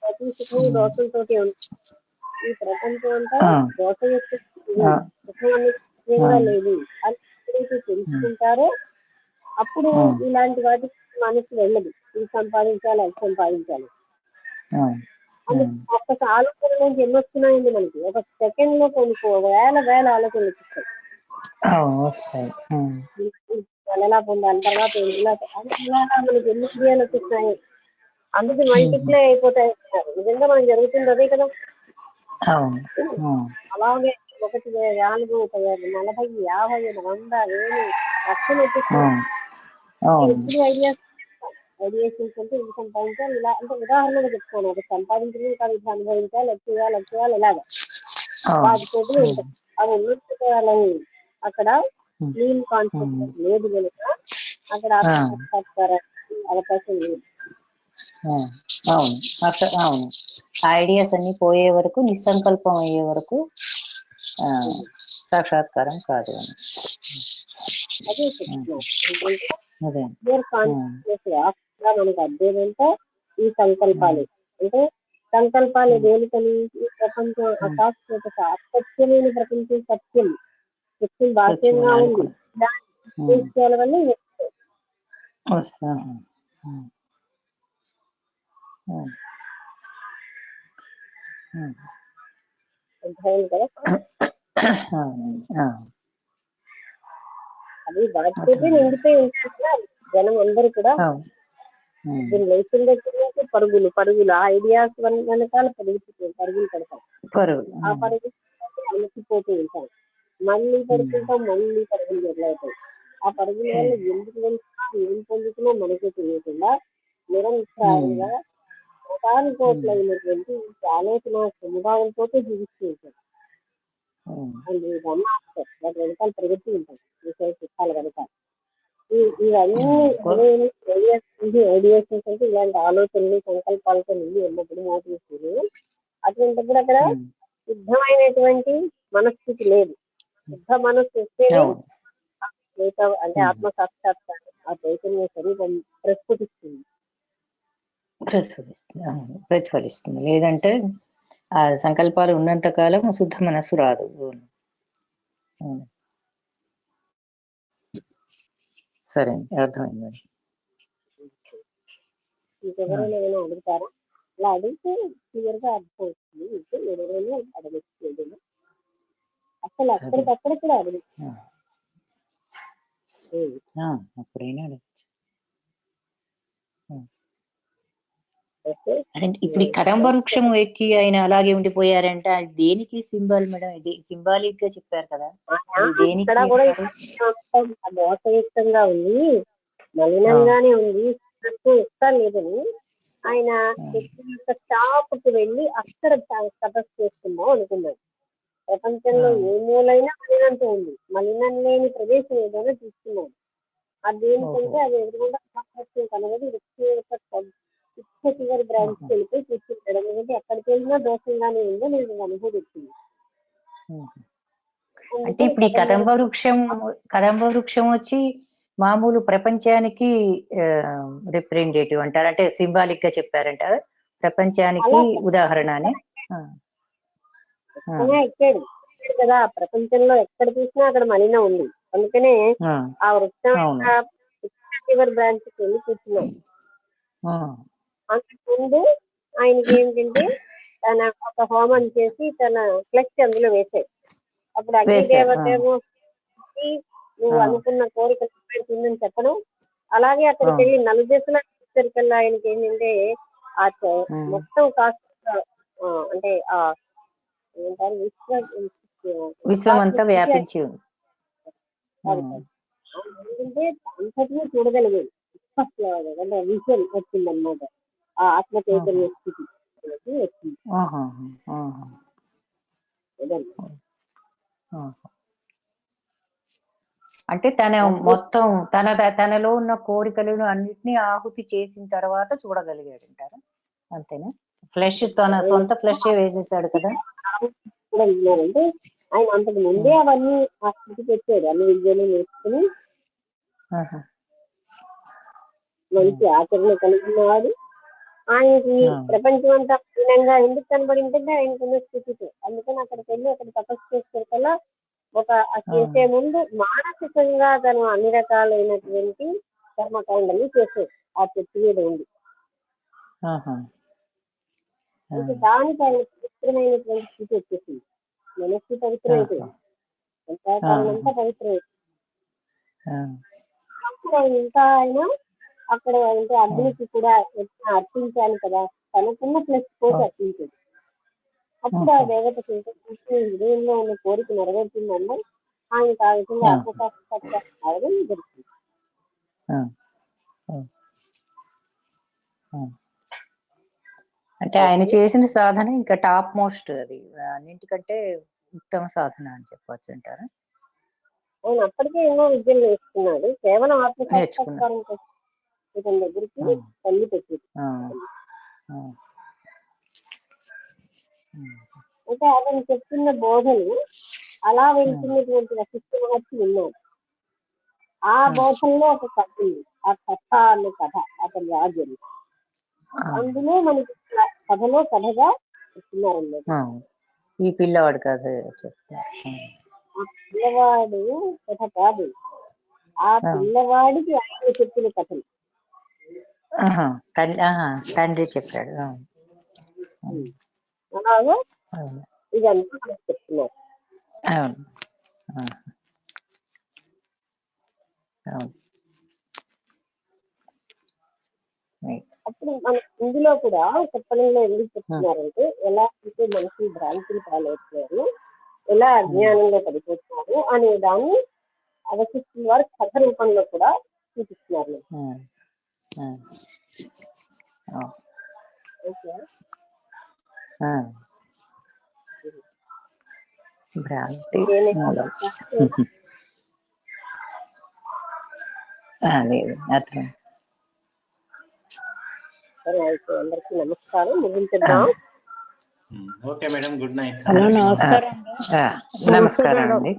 Speaker 2: ప్రతి సుఖం దోషంతో ఉంది. ఈ ప్రపంచం అంతా దోష యొక్క సుఖం అనేది లేదు అని ఎప్పుడైతే తెలుసుకుంటారో అప్పుడు ఇలాంటి వాటికి మనసు వెళ్ళదు. ఇది సంపాదించాలి, అది సంపాదించాలి. ఒక్క ఆలోచన నుంచి ఎన్ని వస్తున్నాయండి మనకి? ఒక సెకండ్ లో కొన్ని వేల ఆలోచనలు వస్తాయి. ఎలా పొందాలి, తర్వాత మనకి ఎన్ని క్రియాలు వచ్చేస్తున్నాయి, అందుకు మల్టిప్లై అయిపోతాయి. నిజంగా మనం జరుగుతుంది అదే కదా. అలాగే 1, 4, 40, 50, 100, 1000 లక్షలు వచ్చేస్తున్నాయి. ఐడియేషన్స్ అంటే ఇది సంపాదించాలి, ఇలా అంటే ఉదాహరణగా చెప్తాను. అది సంపాదించడం కాదు, ఇది అనుభవించాలి, లక్ష్యాలు ఇలాగా వాటితోటి ఉంటాయి. అవి ఉన్నట్టు అక్కడ క్లీన్ కాన్సెప్ట్ లేదు కనుక అక్కడ అవకాశం లేదు.
Speaker 4: అవును అక్కడ అవును ఐడియాస్ అన్ని పోయే వరకు నిస్సంకల్పం అయ్యే వరకు సాక్షాత్కారం కాదు అని.
Speaker 2: అదే చెప్తున్నాను. ఏంటంటే
Speaker 4: అదే
Speaker 2: క్లియర్ కాన్షియస్నెస్ గా మనకు అర్థేదంటే ఈ సంకల్పాలు. అంటే సంకల్పాలు దేనికని ఈ ప్రపంచం అశాశ్వత అసత్యమైన ప్రపంచం సత్యం బాహ్యంగా ఉంది. దాని విషయాల వల్ల ఇవి
Speaker 4: వస్తాయి.
Speaker 2: అర్థమైంది కదా. అది వాటితోటి నిండిపోయి ఉంటారు కదా జనం అందరూ కూడా. దీన్ని లేచిన దగ్గర నుంచి పరుగులు ఐడియాస్ వెనకాల పరుగులు పెడతాం. ఆ పరుగులు అలసిపోతూ ఉంటాం, మళ్ళీ పడుకుంటాం, మళ్ళీ పరుగులు మొదలవుతాయి. ఆ పరుగుల వల్ల ఎందుకు వెళ్తున్నాం, ఏం పొందుతున్నాం మనకే తెలియకుండా నిరంతరంగా కోట్లైనటువంటి ఆలోచన సముదాయంతో జీవిస్తూ ఉంటాం. వాటి వెనకాల ప్రగతి ఉంటాం విషయ చిత్తాలు కనుక. ఇవన్నీ ఐడియేషన్స్ అంటే ఇలాంటి ఆలోచనలు సంకల్పాలతో నిండి ఉన్నప్పుడు మోటివేషన్ అటువంటిప్పుడు అక్కడ శుద్ధమైనటువంటి మనస్థితి లేదు. శుద్ధ మనస్సు వస్తేనే అంటే ఆత్మ సాక్షాత్కారం ఆ చైతన్య స్వరూపం
Speaker 4: ప్రతిఫలిస్తుంది. లేదంటే ఆ సంకల్పాలు ఉన్నంత కాలం శుద్ధ మనస్సు రాదు. సరే అర్థమైంది.
Speaker 2: ఇంకెవరైనా ఏమైనా అడుగుతారా? అలా అడిగితే క్లియర్ గా అర్థమవుతుంది. ఎవరైనా అడగచ్చు, అసలు అక్కడికక్కడ కూడా అడగచ్చు.
Speaker 4: అప్పుడైనా అడగచ్చు. ఇప్పుడు ఈ కదంబ వృక్షం ఎక్కి ఆయన అలాగే ఉండిపోయారంటే అది దేనికి సింబల్ మేడం? ఇది సింబాలిక్ గా చెప్పారు కదా,
Speaker 2: ఇక్కడ కూడా మోసయుక్తంగా ఉంది, మలినంగానే ఉంది, ఇష్టం లేదని ఆయన శక్తి యొక్క టాప్కి వెళ్ళి అక్కడ తపస్సు చేసుకుందాం అనుకున్నాడు. ప్రపంచంలో ఏ మూలైనా మలినంతో ఉంది, మలినం లేని ప్రదేశం ఏదైనా తీసుకున్నాడు. అది ఏంటంటే అది ఎదురుకుండా కనబడి వృక్షం యొక్క చివరి బ్రాంచ్ వెళ్ళిపోయి తీసుకుంటాడు. ఎందుకంటే ఎక్కడికి వెళ్ళినా దోషంగానే ఉందో నేను అనుభూతి వచ్చింది.
Speaker 4: అంటే ఇప్పుడు ఈ కదంబ వృక్షం వచ్చి మామూలు ప్రపంచానికి రిప్రజెంటేటివ్ అంటారు, అంటే సింబాలిక్ గా చెప్పారంటారు, ప్రపంచానికి ఉదాహరణ అని.
Speaker 2: ఎక్కాడు కదా, ప్రపంచంలో ఎక్కడ చూసినా అక్కడ మలినం ఉంది, అందుకనే ఆ వృక్షం చివరి బ్రాంచ్ వెళ్ళి కూర్చున్నాడు. అంతకుముందు ఆయనకి ఏంటంటే తన ఒక హోమం చేసి తన ఫ్లెక్స్ అందులో వేసాడు. అప్పుడు అగ్ని దేవత ఏమో నువ్వు అనుకున్న కోరిక నెరవేరుతుందని చెప్పడం, అలాగే అక్కడికి వెళ్ళి నలుదేశల కల్లా ఆయనకి ఏంటంటే ఆ మొత్తం కాస్త అంటే ఆ ఏమంటారు
Speaker 4: విశ్వమంతా వ్యాపించి ఉంది.
Speaker 2: ఏంటంటే అంతటినీ చూడగలిగేది, అంటే విజువల్ వచ్చిందనమాట. ఆ ఆత్మ చైతన్య స్థితి వచ్చింది.
Speaker 4: అంటే తన మొత్తం తనలో ఉన్న కోరికలను అన్నిటినీ ఆహుతి చేసిన తర్వాత చూడగలిగాడు అంటారా? అంతేనా? ఫ్లెష్ తన సొంత ఫ్లెష్ వేసేసాడు కదా.
Speaker 2: అంటే ఆయన అంతకు ముందే అవన్నీ ఆ స్థితి పెట్టాడు, అన్ని విద్యలు నేర్చుకుని మంచి ఆచరణ కలిగి ఉన్నవాడు. ఆయనకి ప్రపంచం అంతా భిన్నంగా ఎందుకు కనబడిందంటే ఆయనకున్న స్థితితో. అందుకని అక్కడికి వెళ్ళి అక్కడ తపస్సు చేసుకెళ్ళా ఒక చేసే ముందు మానసికంగా తను అన్ని రకాలైనటువంటి కర్మకాండలు చేసేది ఆ చెట్టు మీద ఉంది. దానికి ఆయన పవిత్రమైనటువంటి స్థితి వచ్చేసింది. మనస్సు పవిత్రమైపోయింది, అంతా పవిత్రమైంది. అప్పుడు ఇంకా ఆయన అక్కడ అంటే అగ్నికి కూడా అర్పించాలి కదా, తనకున్న ప్లస్ కోసి అర్పించేది. అప్పుడు ఆ దేవతకి హృదయంలో ఉన్న కోరిక నెరవేరుతుందన్న ఆయనకు ఆ విధంగా ఆత్మసాక్షాత్కారం జరుగుతుంది.
Speaker 4: అంటే ఆయన చేసిన సాధన ఇంకా టాప్ మోస్ట్, అది అన్నింటికంటే ఉత్తమ సాధన అని చెప్పవచ్చు అంటారా?
Speaker 2: ఆయన అప్పటికే ఎన్నో విద్యలు నేర్చుకున్నాడు, కేవలం ఆత్మసాక్షాత్కారం కోసం ఇతని దగ్గరికి తల్లి పెట్టింది. అంటే అతను చెప్తున్న బోధలు అలా వెళ్తున్నటువంటి వశిష్ఠ మహర్షి విన్నాడు. ఆ బోధనలో ఒక కథ ఉంది, ఆ కథ అన్న కథ అతని రాజ్యం. అందులో మనకి కథలో కథగా చెప్తున్నారన్నమాట.
Speaker 4: ఈ పిల్లవాడు కథ చెప్తారు.
Speaker 2: ఆ పిల్లవాడు కథ కాదు, ఆ పిల్లవాడికి ఆయన చెప్పిన కథలు.
Speaker 4: తండ్రి చెప్పాడు.
Speaker 2: అలాగా ఇదంతా మనకు చెప్తున్నారు. అప్పుడు మన ఇందులో కూడా చెప్పడంలో ఎందుకు చెప్తున్నారంటే, ఎలా అయితే మనుషులు భ్రాంతిని పాలవుతున్నారు, ఎలా అజ్ఞానంలో పడిపోతున్నారు అనే దాన్ని వశిష్ఠుల వారు కథ రూపంలో కూడా చూపిస్తున్నారు.
Speaker 4: భ్రాంతి లేదు అర్థం.
Speaker 2: సరే అయితే అందరికీ నమస్కారం, ముగించేద్దాం.
Speaker 3: Okay madam, good night.
Speaker 5: Hello, నమస్కారం.
Speaker 4: నమస్కారం అండి.